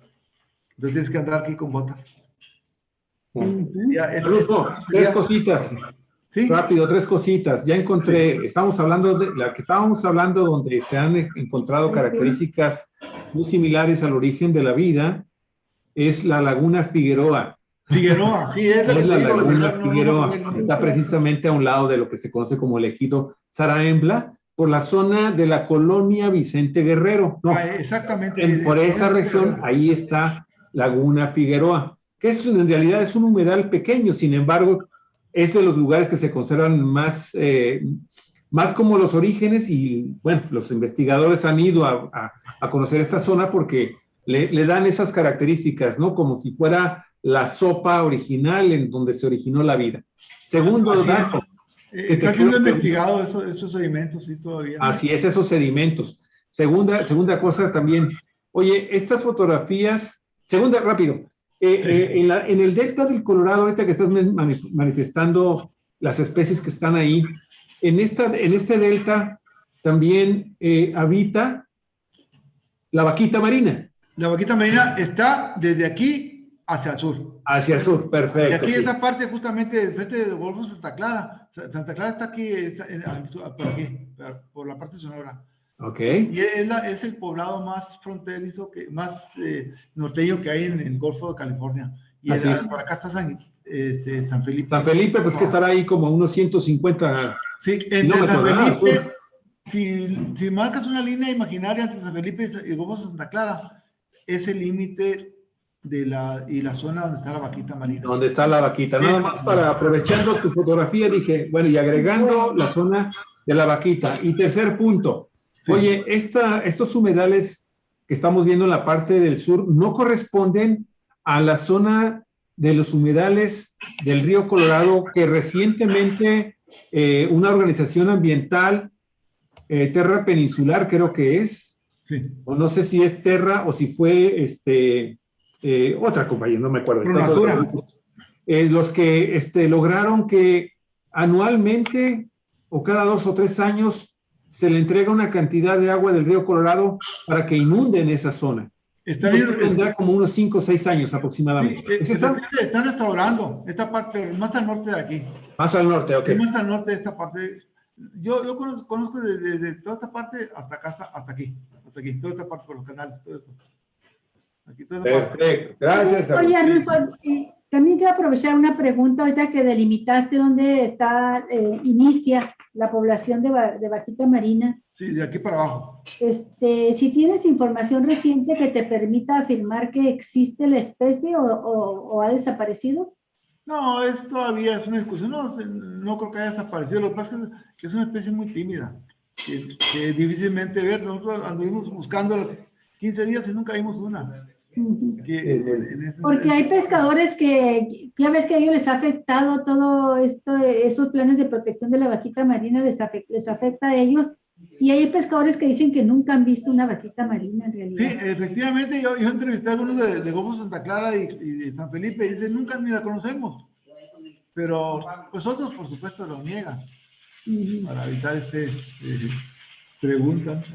[SPEAKER 3] Entonces tienes que andar aquí con botas.
[SPEAKER 1] Tres cositas.
[SPEAKER 3] ¿Sí?
[SPEAKER 1] Rápido, 3 cositas. Ya encontré, estamos hablando de la que estábamos hablando, donde se han encontrado características muy similares al origen de la vida, es la Laguna Figueroa.
[SPEAKER 3] Figueroa, sí, es
[SPEAKER 1] la Laguna Figueroa. Está precisamente a un lado de lo que se conoce como el ejido Zaraembla, por la zona de la colonia Vicente Guerrero. No,
[SPEAKER 3] exactamente.
[SPEAKER 1] Por esa región, ahí está Laguna Figueroa, que en realidad es un humedal pequeño, sin embargo, es de los lugares que se conservan más como los orígenes y, bueno, los investigadores han ido a conocer esta zona porque le dan esas características, ¿no? Como si fuera la sopa original en donde se originó la vida. Segundo dato.
[SPEAKER 3] Está siendo investigado esos sedimentos, sí, todavía.
[SPEAKER 1] Así es, esos sedimentos. Segunda cosa también. Oye, estas fotografías, rápido. En el delta del Colorado, ahorita que estás manifestando las especies que están ahí, en este delta también habita la vaquita marina.
[SPEAKER 3] La vaquita marina está desde aquí hacia el sur.
[SPEAKER 1] Hacia el sur, perfecto.
[SPEAKER 3] Y aquí esta parte justamente frente del Golfo Santa Clara. Santa Clara está aquí, por aquí, por la parte sonora.
[SPEAKER 1] Ok.
[SPEAKER 3] Y es el poblado más fronterizo, más norteño que hay en el Golfo de California. Y
[SPEAKER 1] Así es.
[SPEAKER 3] por acá está San Felipe.
[SPEAKER 1] San Felipe, pues que estará ahí como a unos 150
[SPEAKER 3] Sí, entre
[SPEAKER 1] kilómetros,
[SPEAKER 3] San
[SPEAKER 1] ¿verdad? Al
[SPEAKER 3] Felipe,
[SPEAKER 1] sur.
[SPEAKER 3] si marcas una línea imaginaria entre San Felipe y Gómez Santa Clara, es el límite y la zona donde está la vaquita marina.
[SPEAKER 1] Donde está la vaquita. Nada más para, aprovechando tu fotografía, dije, bueno, y agregando la zona de la vaquita. Y tercer punto,
[SPEAKER 3] Sí.
[SPEAKER 1] oye, estos humedales que estamos viendo en la parte del sur no corresponden a la zona de los humedales del río Colorado que recientemente una organización ambiental, Terra Peninsular creo que es,
[SPEAKER 3] Sí.
[SPEAKER 1] o no sé si es Terra o si fue otra compañía, no me acuerdo.
[SPEAKER 3] Pronatura.
[SPEAKER 1] Los que lograron que anualmente o cada 2 o 3 años se le entrega una cantidad de agua del río Colorado para que inunden esa zona. Tendrá como unos 5 o 6 años aproximadamente.
[SPEAKER 3] Sí,
[SPEAKER 1] ¿Es esa?
[SPEAKER 3] están restaurando esta parte, más al norte de aquí.
[SPEAKER 1] Más al norte, ok.
[SPEAKER 3] Es más al norte de esta parte. Yo conozco de toda esta parte hasta acá, hasta aquí, toda esta parte por los canales, todo esto. Aquí, toda esta
[SPEAKER 1] Perfecto,
[SPEAKER 3] parte.
[SPEAKER 1] gracias.
[SPEAKER 2] Oye, Arnulfo, también quiero aprovechar una pregunta ahorita que delimitaste dónde inicia la población de vaquita marina.
[SPEAKER 3] Sí, de aquí para abajo.
[SPEAKER 2] Si tienes información reciente que te permita afirmar que existe la especie o ha desaparecido.
[SPEAKER 3] No, todavía es una discusión. No creo que haya desaparecido. Lo que pasa es que es una especie muy tímida, que difícilmente ver. Nosotros anduvimos buscando 15 días y nunca vimos una.
[SPEAKER 2] Porque hay pescadores que ya ves que a ellos les ha afectado todo esto, esos planes de protección de la vaquita marina les afecta a ellos, y hay pescadores que dicen que nunca han visto una vaquita marina en realidad.
[SPEAKER 3] Sí, efectivamente, yo entrevisté a algunos de Gómez Santa Clara y de San Felipe y dicen nunca ni la conocemos, pero pues otros por supuesto lo niegan para evitar preguntas.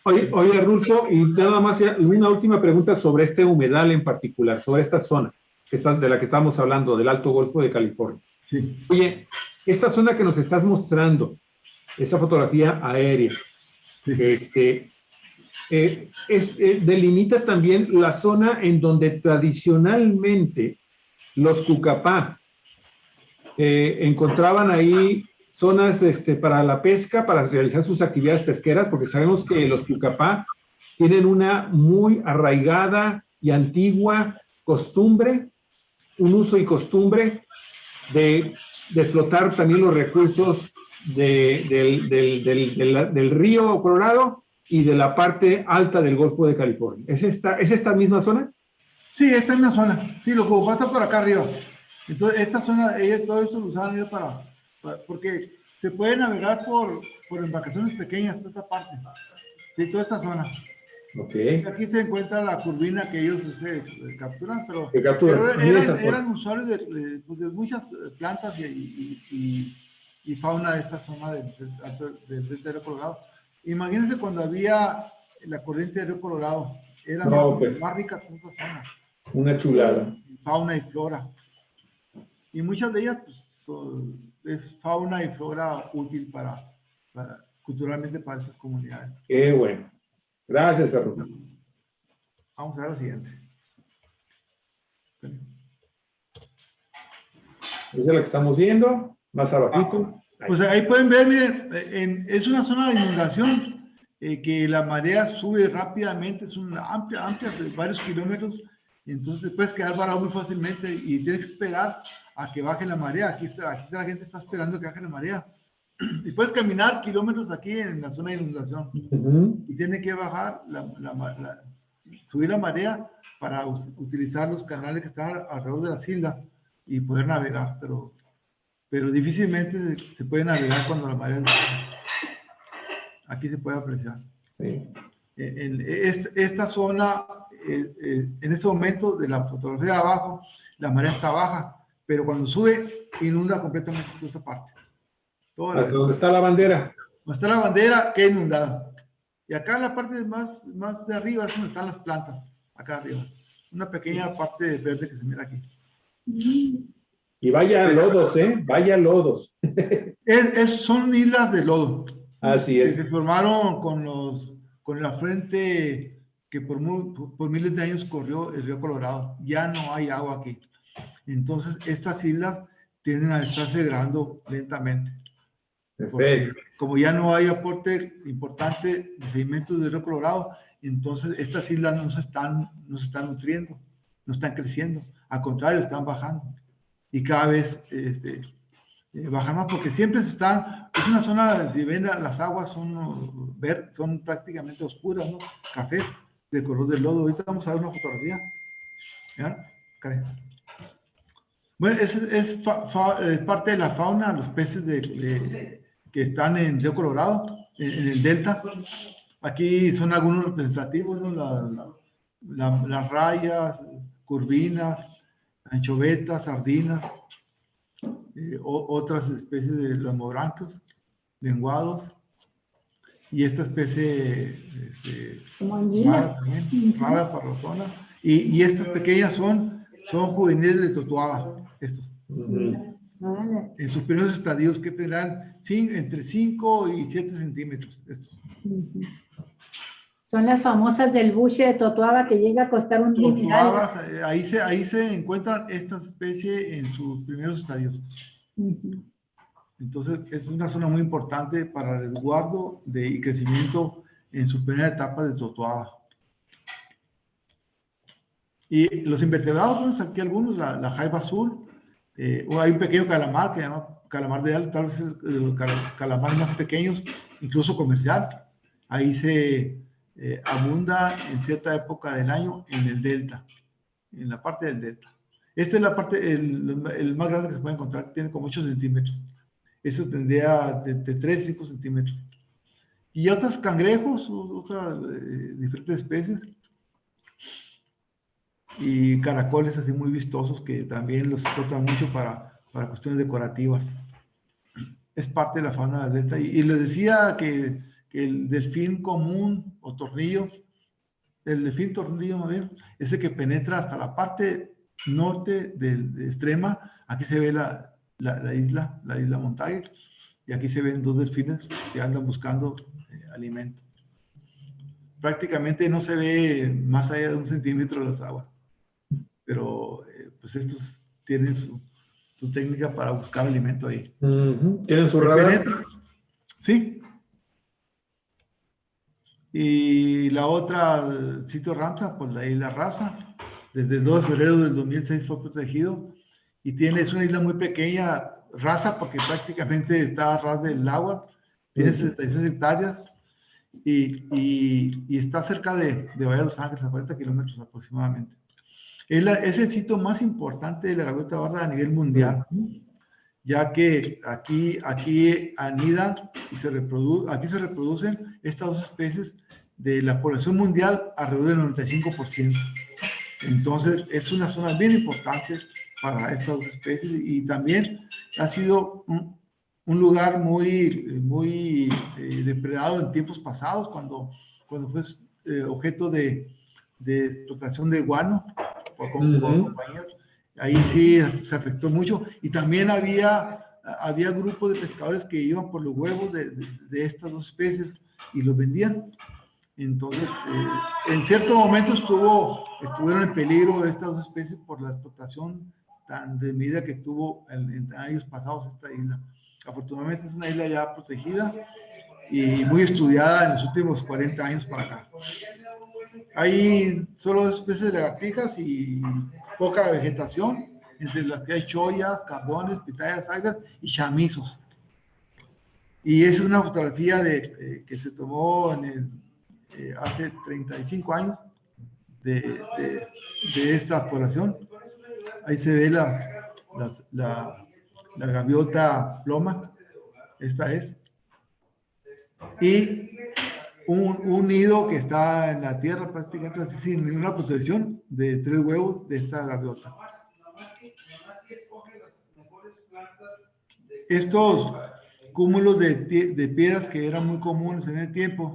[SPEAKER 1] Oye, Arnulfo, y nada más una última pregunta sobre este humedal en particular, sobre esta zona de la que estamos hablando, del Alto Golfo de California.
[SPEAKER 3] Sí.
[SPEAKER 1] Oye, esta zona que nos estás mostrando, esa fotografía aérea,
[SPEAKER 3] sí.
[SPEAKER 1] Delimita también la zona en donde tradicionalmente los Cucapá encontraban ahí zonas para la pesca, para realizar sus actividades pesqueras, porque sabemos que los Cucapá tienen una muy arraigada y antigua costumbre, un uso y costumbre de explotar también los recursos del río Colorado y de la parte alta del Golfo de California. ¿Es esta misma zona?
[SPEAKER 3] Sí, esta es una zona. Sí, lo que pasa por acá arriba. Entonces, esta zona, todo esto lo usaban ellos porque se puede navegar por embarcaciones pequeñas, toda esta parte. Sí, toda esta zona.
[SPEAKER 1] Okay.
[SPEAKER 3] Aquí se encuentra la curvina que ellos capturan, pero eran usuarios de muchas plantas y fauna de esta zona del río Colorado. Imagínense cuando había la corriente del río Colorado, era más rica que esta zona.
[SPEAKER 1] Una chulada.
[SPEAKER 3] Fauna y flora. Y muchas de ellas pues, es fauna y flora útil culturalmente para esas comunidades.
[SPEAKER 1] Qué bueno. Gracias, Arnulfo.
[SPEAKER 3] Vamos a ver la siguiente.
[SPEAKER 1] Esa es la que estamos viendo, más abajito.
[SPEAKER 3] Pues ahí pueden ver, miren, es una zona de inundación que la marea sube rápidamente, es una amplia de varios kilómetros, y entonces te puedes quedar varado muy fácilmente y tienes que esperar a que baje la marea. Aquí la gente está esperando que baje la marea. Y puedes caminar kilómetros aquí en la zona de inundación. Y tiene que bajar, subir la marea para utilizar los canales que están alrededor de la isla y poder navegar, pero difícilmente se puede navegar cuando la marea aquí se puede apreciar.
[SPEAKER 1] Sí.
[SPEAKER 3] Esta zona, en este momento de la fotografía de abajo, la marea está baja, pero cuando sube, inunda completamente toda esta parte.
[SPEAKER 1] Hasta donde está la bandera.
[SPEAKER 3] Donde está la bandera, queda inundada. Y acá en la parte más de arriba es donde están las plantas, acá arriba. Una pequeña parte verde que se mira aquí.
[SPEAKER 1] Y vaya lodos, vaya lodos.
[SPEAKER 3] Son islas de lodo.
[SPEAKER 1] Así
[SPEAKER 3] que
[SPEAKER 1] es.
[SPEAKER 3] se formaron con la frente que por miles de años corrió el río Colorado. Ya no hay agua aquí. Entonces, estas islas tienden a estarse degradando lentamente. Porque
[SPEAKER 1] Perfecto.
[SPEAKER 3] como ya no hay aporte importante de sedimentos del río Colorado, entonces estas islas no se están nutriendo, no están creciendo. Al contrario, están bajando. Y cada vez bajan más porque siempre es una zona, si ven las aguas son prácticamente oscuras, ¿no? Café de color del lodo. Ahorita vamos a ver una fotografía. ¿Ya? Karen. Bueno, es parte de la fauna, los peces que están en el río Colorado, en el delta. Aquí son algunos representativos, ¿no? Las rayas, curvinas, anchovetas, sardinas, otras especies de lamobranquios, lenguados, y esta especie
[SPEAKER 2] Como anguila.
[SPEAKER 3] rara también, rara parrosona, y estas pequeñas son juveniles de totuaba, estos.
[SPEAKER 2] Vale.
[SPEAKER 3] En sus primeros estadios que tendrán entre 5 y 7 centímetros. Estos.
[SPEAKER 2] Son las famosas del buche de totuaba que llega a costar un dineral.
[SPEAKER 3] Ahí se encuentran estas especies en sus primeros estadios. Entonces, es una zona muy importante para el resguardo y crecimiento en su primera etapa de totuaba. Y los invertebrados, pues, aquí algunos, la jaiba azul, hay un pequeño calamar que se llama calamar de alta, tal vez el calamar más pequeños, incluso comercial. Ahí se abunda en cierta época del año en el delta, en la parte del delta. Esta es la parte, el más grande que se puede encontrar, tiene como 8 centímetros. Eso tendría de 3 a 5 centímetros. Y otros cangrejos, otras diferentes especies. Y caracoles así muy vistosos que también los explotan mucho para cuestiones decorativas. Es parte de la fauna del delta. Y les decía que el delfín común o tornillo, el delfín tornillo, más bien, ese que penetra hasta la parte norte de extrema. Aquí se ve la isla Montague, y aquí se ven 2 delfines que andan buscando alimento. Prácticamente no se ve más allá de 1 centímetro de las aguas, pero pues estos tienen su técnica para buscar alimento ahí.
[SPEAKER 1] ¿Tienen su radar?
[SPEAKER 3] Sí. Y la otra, sitio Ramsar, pues la isla Raza, desde el 2 de febrero del 2006 fue protegido, y es una isla muy pequeña, Raza, porque prácticamente está a ras del agua, tiene 66 hectáreas, y está cerca de Bahía de Los Ángeles, a 40 kilómetros aproximadamente. Es el sitio más importante de la gaviota parda a nivel mundial, ya que aquí anidan y aquí se reproducen estas 2 especies de la población mundial alrededor del 95%. Entonces, es una zona bien importante para estas 2 especies, y también ha sido un lugar muy depredado en tiempos pasados, cuando fue objeto de explotación de guano por compañías. Ahí sí se afectó mucho, y también había grupos de pescadores que iban por los huevos de estas 2 especies y los vendían. Entonces, en cierto momento estuvieron en peligro estas 2 especies por la explotación tan desmedida que tuvo en años pasados esta isla. Afortunadamente es una isla ya protegida y muy estudiada en los últimos 40 años para acá. Hay solo 2 especies de lagartijas y poca vegetación, entre las que hay chollas, cardones, pitayas, algas y chamizos. Y esa es una fotografía que se tomó hace 35 años de esta población. Ahí se ve la gaviota ploma, esta es. Y un nido que está en la tierra prácticamente así, sin ninguna protección, de 3 huevos de esta gaviota. Estos cúmulos de piedras que eran muy comunes en el tiempo,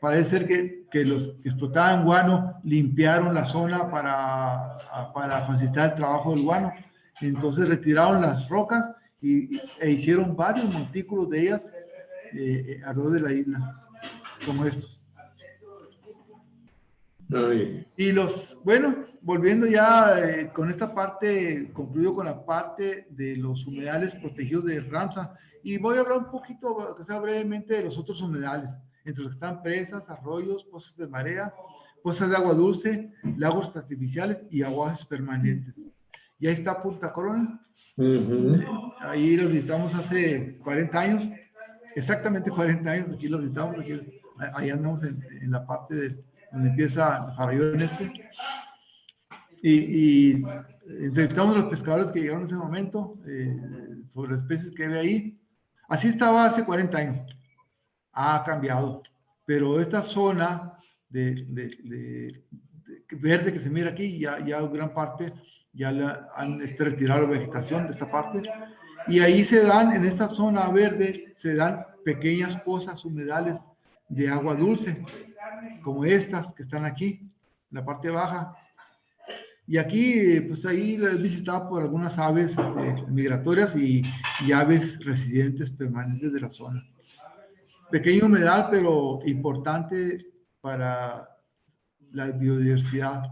[SPEAKER 3] parece ser que los que explotaban guano limpiaron la zona para facilitar el trabajo del guano. Entonces retiraron las rocas e hicieron varios montículos de ellas, alrededor de la isla, como estos.
[SPEAKER 1] Ay.
[SPEAKER 3] Y bueno, volviendo ya con esta parte, concluyo con la parte de los humedales protegidos de Ramsar, y voy a hablar un poquito, que sea brevemente, de los otros humedales, entre los que están presas, arroyos, pozas de marea, pozas de agua dulce, lagos artificiales y aguajes permanentes. Y ahí está Punta Corona. Ahí lo visitamos hace 40 años, exactamente 40 años, aquí lo visitamos, ahí andamos en la parte donde empieza el farallón y entrevistamos a los pescadores que llegaron en ese momento sobre las especies que ve ahí. Así estaba hace 40 años, ha cambiado, pero esta zona de verde que se mira aquí, ya gran parte ya han retirado la vegetación de esta parte, y ahí se dan, en esta zona verde, se dan pequeñas pozas humedales de agua dulce, como estas que están aquí, en la parte baja. Y aquí, pues ahí es visitado por algunas aves migratorias y aves residentes permanentes de la zona. Pequeña humedal, pero importante para la biodiversidad.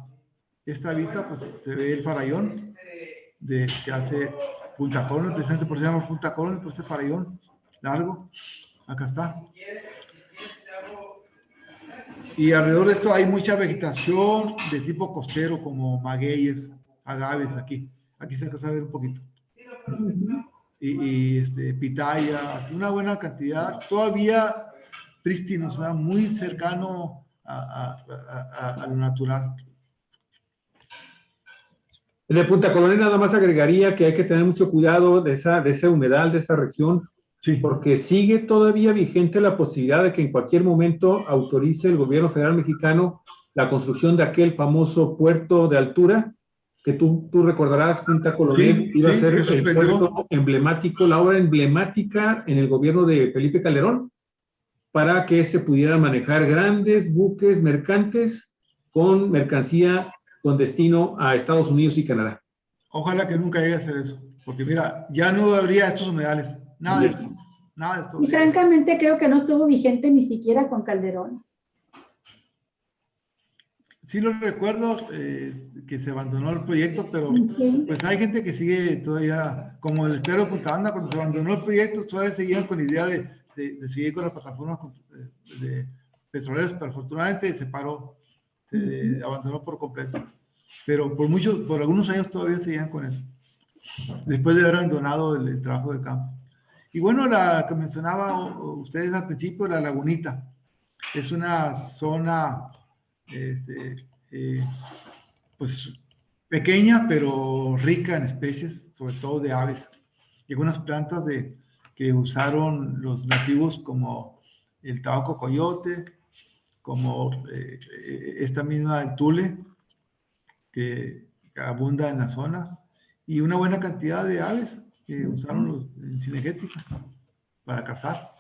[SPEAKER 3] Esta vista, pues se ve el farallón que hace Punta Corona, precisamente por eso se llama Punta Corona, por este farallón largo. Acá está. Y alrededor de esto hay mucha vegetación de tipo costero, como magueyes, agaves aquí. Aquí se alcanza a ver un poquito. Y pitayas, una buena cantidad. Todavía prístino, o sea, muy cercano a lo natural.
[SPEAKER 1] De Punta Colorada nada más agregaría que hay que tener mucho cuidado de ese humedal, de esa región,
[SPEAKER 3] sí,
[SPEAKER 1] porque sigue todavía vigente la posibilidad de que en cualquier momento autorice el gobierno federal mexicano la construcción de aquel famoso puerto de altura, que tú recordarás, Punta Colorada iba a ser el puerto emblemático, la obra emblemática en el gobierno de Felipe Calderón, para que se pudieran manejar grandes buques mercantes con mercancía con destino a Estados Unidos y Canadá.
[SPEAKER 3] Ojalá que nunca llegue a hacer eso, porque mira, ya no habría estos humedales, nada de esto, nada de esto.
[SPEAKER 2] Y francamente creo que no estuvo vigente ni siquiera con Calderón.
[SPEAKER 3] Sí lo recuerdo, que se abandonó el proyecto, pero pues hay gente que sigue todavía, como el estero de Punta Banda, cuando se abandonó el proyecto, todavía seguían con la idea de seguir con las plataformas de petroleras, pero afortunadamente se paró, se abandonó por completo. Pero por algunos años todavía seguían con eso, después de haber abandonado el trabajo de campo. Y bueno, la que mencionaba ustedes al principio, la Lagunita, es una zona pues pequeña, pero rica en especies, sobre todo de aves, y algunas plantas que usaron los nativos, como el tabaco coyote, como esta misma el tule, que abunda en la zona, y una buena cantidad de aves que usaron en cinegética para cazar.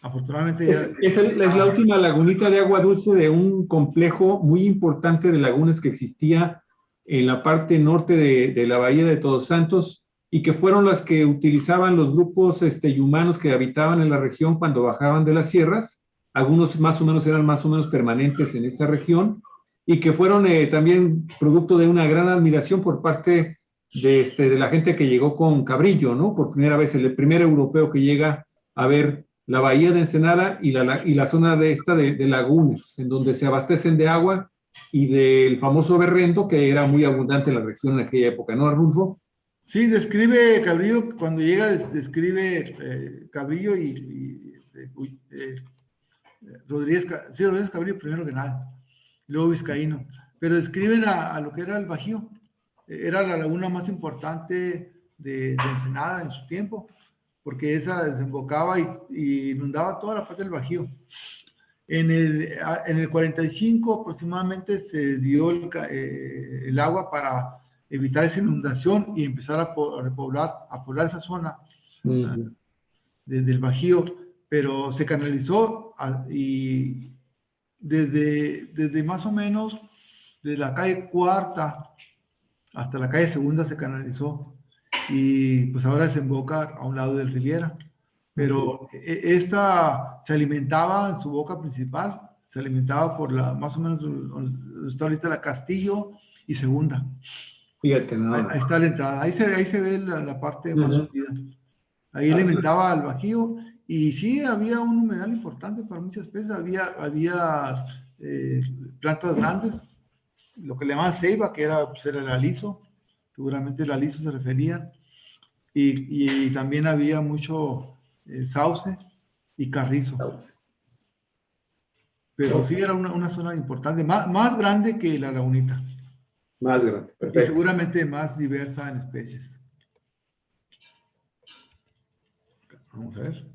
[SPEAKER 3] Afortunadamente
[SPEAKER 1] es la última lagunita de agua dulce de un complejo muy importante de lagunas que existía en la parte norte de la bahía de Todos Santos, y que fueron las que utilizaban los grupos humanos que habitaban en la región cuando bajaban de las sierras. Algunos más o menos eran más o menos permanentes en esa región, y que fueron también producto de una gran admiración por parte de la gente que llegó con Cabrillo, ¿no? Por primera vez, el primer europeo que llega a ver la bahía de Ensenada y la zona de lagunas, en donde se abastecen de agua y del famoso berrendo, que era muy abundante en la región en aquella época, ¿no, Arnulfo?
[SPEAKER 3] Sí, describe Cabrillo, cuando llega, describe Cabrillo Rodríguez Cabrillo primero que nada, luego Vizcaíno, pero describen a lo que era el Bajío. Era la laguna más importante de Ensenada en su tiempo, porque esa desembocaba y inundaba toda la parte del Bajío. En el 45 aproximadamente se dio el agua para evitar esa inundación y empezar a poblar esa zona desde el Bajío, pero se canalizó y desde más o menos de la calle Cuarta hasta la calle Segunda se canalizó, y pues ahora desemboca a un lado del Riviera. pero esta se alimentaba en su boca principal, se alimentaba por más o menos donde está ahorita la Castillo y Segunda.
[SPEAKER 1] Fíjate, no.
[SPEAKER 3] Ahí está la entrada, ahí se ve la parte más subida. Ahí alimentaba al Bajío y sí, había un humedal importante para muchas especies, había plantas grandes, lo que le llamaban ceiba, que era, pues, era el aliso, seguramente el aliso se referían, y también había mucho sauce y carrizo. Pero sí era una zona importante, más grande que la Lagunita.
[SPEAKER 1] Más grande,
[SPEAKER 3] Y
[SPEAKER 1] perfecto.
[SPEAKER 3] seguramente más diversa en especies. Vamos a ver.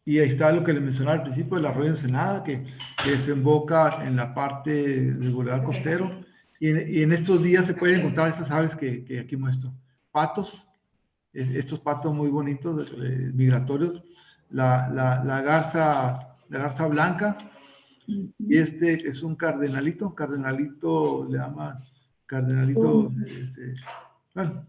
[SPEAKER 3] Y ahí está lo que le mencionaba al principio, el arroyo Ensenada, que desemboca en la parte del bulevar costero. Y en estos días se pueden encontrar estas aves que aquí muestro. Patos, estos patos muy bonitos, migratorios. La garza blanca. Y este es un cardenalito le llaman cardenalito, bueno,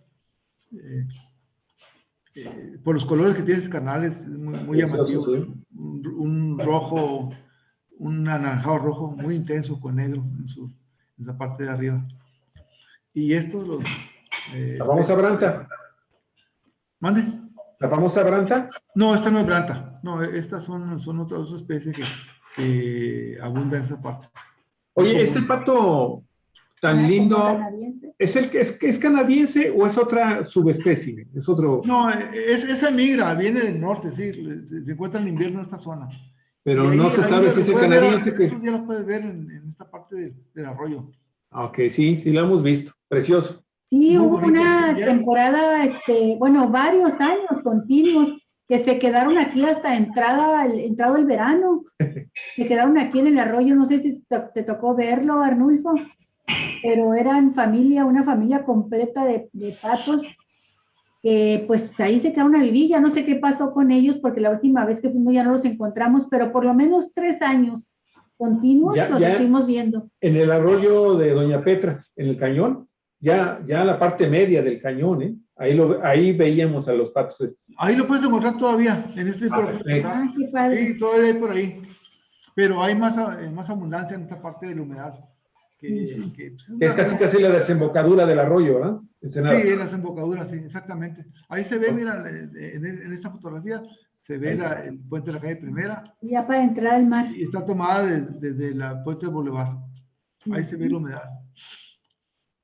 [SPEAKER 3] por los colores que tiene este carnal es muy llamativo.
[SPEAKER 1] Sí.
[SPEAKER 3] Un rojo, un anaranjado rojo muy intenso con negro en la parte de arriba. Y estos los...
[SPEAKER 1] La famosa branta.
[SPEAKER 3] ¿Mande?
[SPEAKER 1] ¿La famosa branta?
[SPEAKER 3] No, esta no es branta. No, estas son otras especies que abundan en esa parte.
[SPEAKER 1] Oye, este pato tan lindo, ¿es el que es canadiense o es otra subespecie? Es otro.
[SPEAKER 3] No, esa migra, viene del norte, sí, se encuentra en invierno en esta zona.
[SPEAKER 1] Pero no se sabe si es el canadiense.
[SPEAKER 3] Estos días lo puedes ver en esta parte del arroyo.
[SPEAKER 1] Ok, sí, lo hemos visto. Precioso.
[SPEAKER 2] Sí,
[SPEAKER 3] Muy
[SPEAKER 2] hubo
[SPEAKER 3] bonito.
[SPEAKER 2] una temporada, bueno, varios años continuos que se quedaron aquí hasta entrado el verano. Se quedaron aquí en el arroyo, no sé si te tocó verlo, Arnulfo, pero eran una familia completa de patos que pues ahí se quedaron a vivir. Ya no sé qué pasó con ellos porque la última vez que fuimos ya no los encontramos, pero por lo menos 3 años continuos los estuvimos viendo.
[SPEAKER 1] En el arroyo de Doña Petra, en el cañón, ya la parte media del cañón, ahí veíamos a los patos.
[SPEAKER 3] Ahí lo puedes encontrar todavía, en este
[SPEAKER 2] qué padre.
[SPEAKER 3] Sí, todavía hay por ahí. Pero hay más abundancia en esta parte de la humedad. Que
[SPEAKER 1] es casi la desembocadura del arroyo, ¿verdad?
[SPEAKER 3] Ensenada. Sí, en las embocaduras, sí, exactamente. Ahí se ve, mira, en esta fotografía, se ve el puente de la calle Primera.
[SPEAKER 2] Ya para entrar al mar.
[SPEAKER 3] Y está tomada desde la puente del Boulevard. Ahí se ve la humedad.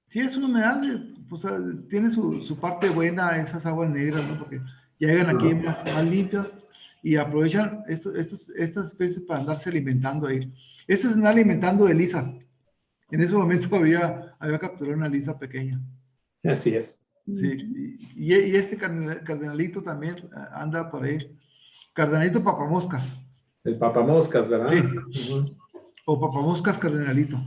[SPEAKER 3] Sí, es una humedad, pues tiene su parte buena, esas aguas negras, ¿no? Porque llegan aquí más limpias y aprovechan estas especies para andarse alimentando ahí. Estas se están alimentando de lisas. En ese momento había capturado una lisa pequeña.
[SPEAKER 1] Así es.
[SPEAKER 3] Sí, y este cardenalito también anda por ahí. Cardenalito papamoscas.
[SPEAKER 1] El papamoscas, ¿verdad?
[SPEAKER 3] Sí. O papamoscas cardenalito.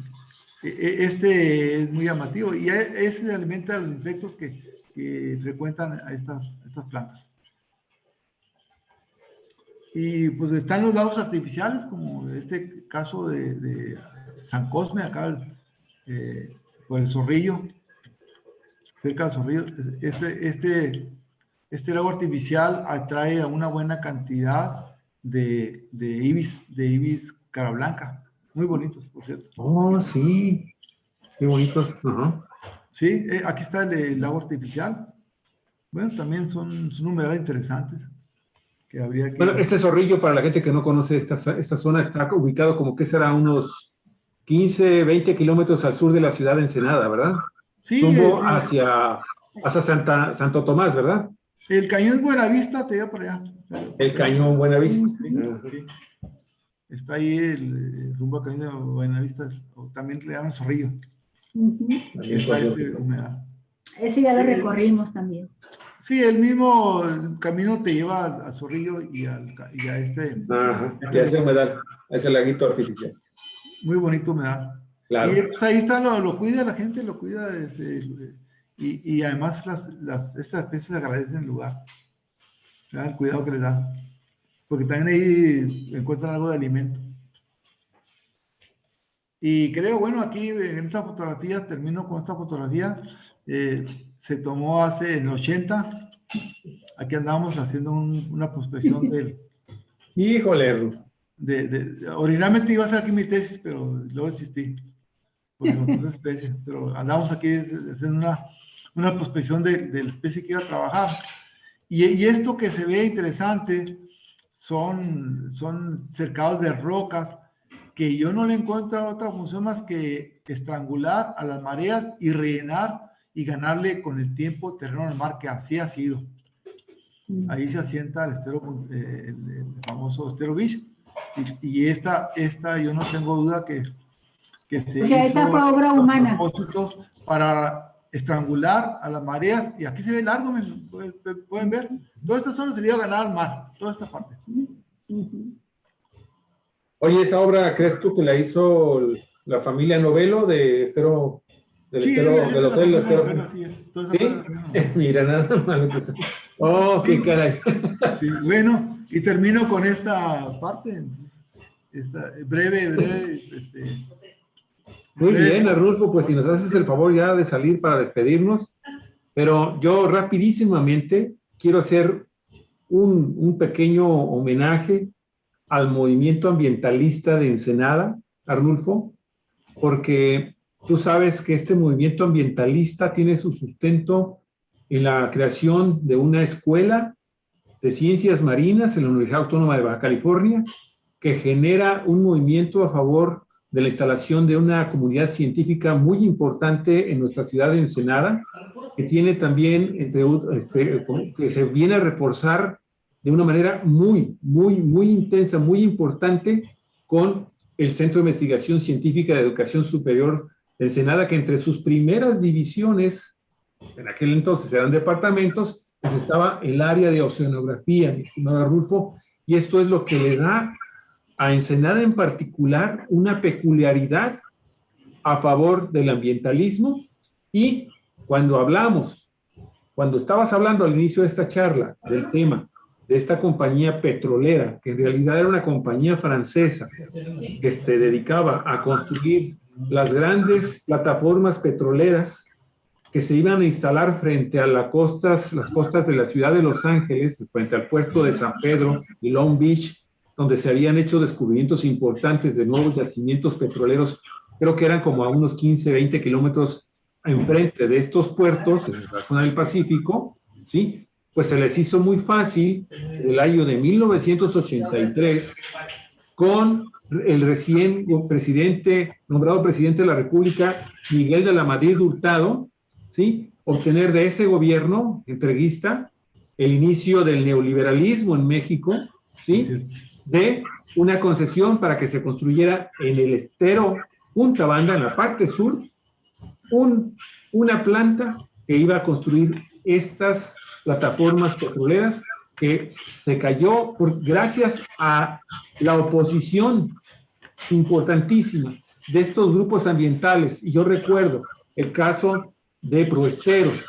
[SPEAKER 3] Este es muy llamativo y ese alimenta a los insectos que frecuentan a estas plantas. Y pues están los lagos artificiales, como este caso de San Cosme, acá por el Zorrillo, cerca del Zorrillo. Este lago artificial atrae a una buena cantidad de ibis cara blanca, muy bonitos, por cierto.
[SPEAKER 1] Oh, sí, qué bonitos.
[SPEAKER 3] Sí, aquí está el lago artificial. Bueno, también son humedades interesantes. Que habría que...
[SPEAKER 1] Bueno, este Zorrillo, para la gente que no conoce esta zona, está ubicado como que será unos 15, 20 kilómetros al sur de la ciudad de Ensenada, ¿verdad?
[SPEAKER 3] Sí.
[SPEAKER 1] Rumbo hacia Santo Tomás, ¿verdad?
[SPEAKER 3] El Cañón Buenavista te lleva por allá.
[SPEAKER 1] El Cañón Buenavista.
[SPEAKER 3] Sí. Está ahí el rumbo al Cañón de Buenavista, o también le llaman Zorrillo. Está humedad.
[SPEAKER 2] Ese ya lo recorrimos también.
[SPEAKER 3] Sí, el mismo camino te lleva a Zorrillo y a
[SPEAKER 1] ese humedal, a ese laguito artificial.
[SPEAKER 3] Muy bonito humedad.
[SPEAKER 1] Claro.
[SPEAKER 3] Y pues ahí está, lo cuida la gente, lo cuida, y además estas especies agradecen el lugar, ¿verdad? El cuidado que les dan, porque también ahí encuentran algo de alimento. Y creo, bueno, aquí en esta fotografía, termino con esta fotografía, se tomó en el 80, aquí andamos haciendo una prospección del...
[SPEAKER 1] Híjole, Rulfo.
[SPEAKER 3] Originalmente iba a ser aquí mi tesis, pero luego desistí. Por las especies, pero andamos aquí haciendo una prospección de la especie que iba a trabajar. Y esto que se ve interesante son cercados de rocas que yo no le encuentro otra función más que estrangular a las mareas y rellenar y ganarle con el tiempo terreno al mar, que así ha sido. Ahí se asienta el estero, el famoso estero Beach. Y esta yo no tengo duda que se
[SPEAKER 2] o sea,
[SPEAKER 3] hizo
[SPEAKER 2] esta fue obra humana.
[SPEAKER 3] propósitos para estrangular a las mareas, y aquí se ve largo, pueden ver, toda esta zona sería ganar al mar, toda esta parte.
[SPEAKER 1] Oye, ¿esa obra crees tú que la hizo la familia Novelo de Estero, del Hotel Estero? ¿Sí? Mira, nada más. Entonces, oh, qué caray.
[SPEAKER 3] Sí, bueno, y termino con esta parte, entonces, esta breve.
[SPEAKER 1] Muy bien, Arnulfo, pues si nos haces el favor ya de salir para despedirnos, pero yo rapidísimamente quiero hacer un pequeño homenaje al movimiento ambientalista de Ensenada, Arnulfo, porque tú sabes que este movimiento ambientalista tiene su sustento en la creación de una escuela de ciencias marinas en la Universidad Autónoma de Baja California, que genera un movimiento a favor de la instalación de una comunidad científica muy importante en nuestra ciudad de Ensenada, que tiene también, que se viene a reforzar de una manera muy intensa, muy importante, con el Centro de Investigación Científica de Educación Superior de Ensenada, que entre sus primeras divisiones, en aquel entonces eran departamentos, pues estaba el área de oceanografía, mi estimado Arnulfo, y esto es lo que le da a Ensenada en particular una peculiaridad a favor del ambientalismo. Y cuando estabas hablando al inicio de esta charla del tema de esta compañía petrolera, que en realidad era una compañía francesa que se dedicaba a construir las grandes plataformas petroleras que se iban a instalar frente a las costas de la ciudad de Los Ángeles, frente al puerto de San Pedro y Long Beach, donde se habían hecho descubrimientos importantes de nuevos yacimientos petroleros, creo que eran como a unos 15, 20 kilómetros enfrente de estos puertos, en la zona del Pacífico, ¿sí? Pues se les hizo muy fácil en el año de 1983, con el recién nombrado presidente de la República, Miguel de la Madrid Hurtado, ¿sí? Obtener de ese gobierno entreguista el inicio del neoliberalismo en México, ¿sí? De una concesión para que se construyera en el estero Punta Banda, en la parte sur, una planta que iba a construir estas plataformas petroleras, que se cayó gracias a la oposición importantísima de estos grupos ambientales. Y yo recuerdo el caso de Proesteros,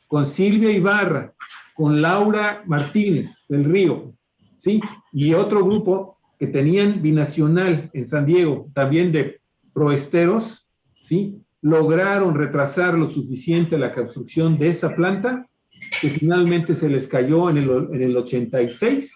[SPEAKER 1] con Silvia Ibarra, con Laura Martínez del Río, ¿sí? Y otro grupo que tenían binacional en San Diego, también de Proesteros, ¿sí? Lograron retrasar lo suficiente la construcción de esa planta, que finalmente se les cayó en el 86,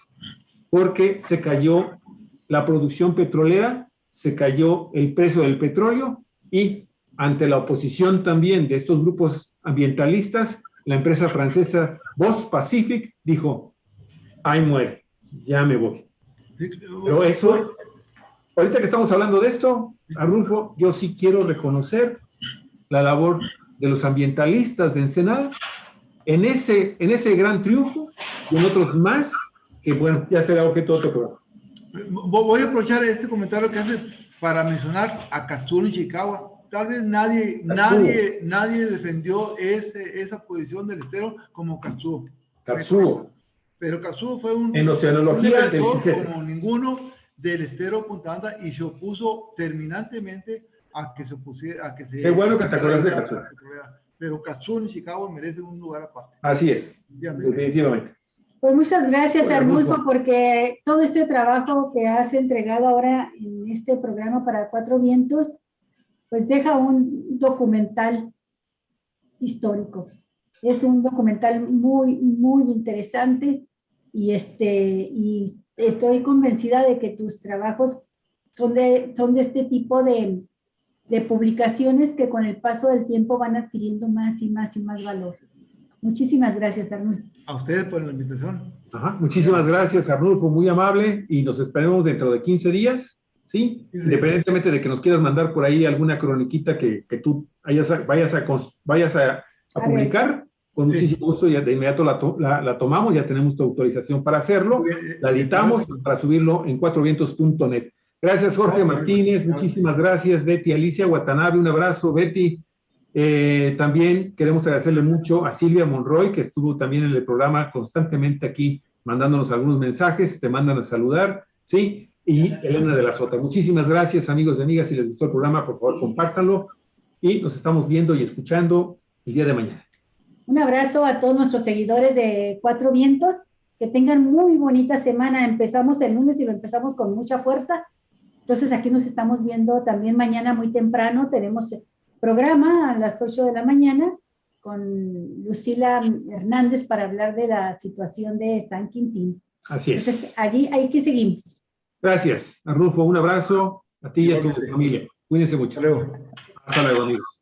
[SPEAKER 1] porque se cayó la producción petrolera, se cayó el precio del petróleo, y ante la oposición también de estos grupos ambientalistas, la empresa francesa Boss Pacific dijo: ahí muere, ya me voy. Pero eso, ahorita que estamos hablando de esto, Arnulfo, yo sí quiero reconocer la labor de los ambientalistas de Ensenada en ese gran triunfo, y en otros más, que bueno, ya será objeto de otro programa.
[SPEAKER 3] Voy a aprovechar este comentario que hace para mencionar a Katsuo Nishikawa. Tal vez nadie defendió esa posición del estero como Katsuo. Pero Katsuo fue
[SPEAKER 1] en oceanología
[SPEAKER 3] un defensor como ninguno del estero Punta Banda, y se opuso terminantemente a que se pusiera,
[SPEAKER 1] Qué bueno que te acuerdas de Katsuo.
[SPEAKER 3] Pero Katsuo Nishikawa merece un lugar aparte.
[SPEAKER 1] Así es, definitivamente.
[SPEAKER 2] Pues muchas gracias, Arnulfo, porque todo este trabajo que has entregado ahora en este programa para Cuatro Vientos, pues deja un documental histórico. Es un documental muy, muy interesante y estoy convencida de que tus trabajos son de este tipo de publicaciones que con el paso del tiempo van adquiriendo más y más y más valor. Muchísimas gracias, Arnulfo.
[SPEAKER 3] A ustedes por la invitación.
[SPEAKER 1] Ajá, muchísimas gracias, Arnulfo, muy amable, y nos esperemos dentro de 15 días, ¿sí? Independientemente de que nos quieras mandar por ahí alguna croniquita que tú vayas a publicar, con muchísimo gusto, ya de inmediato la tomamos, ya tenemos tu autorización para hacerlo, la editamos para subirlo en cuatrovientos.net. Gracias, Jorge Martínez, muchísimas gracias, Betty Alicia Watanabe, un abrazo, Betty. También queremos agradecerle mucho a Silvia Monroy, que estuvo también en el programa constantemente aquí, mandándonos algunos mensajes, te mandan a saludar, ¿sí? Y Elena de la Sota. Muchísimas gracias, amigos y amigas, si les gustó el programa, por favor, compártanlo, y nos estamos viendo y escuchando el día de mañana.
[SPEAKER 2] Un abrazo a todos nuestros seguidores de Cuatro Vientos, que tengan muy bonita semana. Empezamos el lunes y lo empezamos con mucha fuerza. Entonces aquí nos estamos viendo también mañana muy temprano. Tenemos programa a las 8 de la mañana con Lucila Hernández para hablar de la situación de San Quintín.
[SPEAKER 1] Así es.
[SPEAKER 2] Entonces, allí hay que seguir.
[SPEAKER 1] Gracias, Arnulfo. Un abrazo a ti y a tu familia. Cuídense mucho.
[SPEAKER 3] Hasta luego.
[SPEAKER 1] Hasta luego, amigos.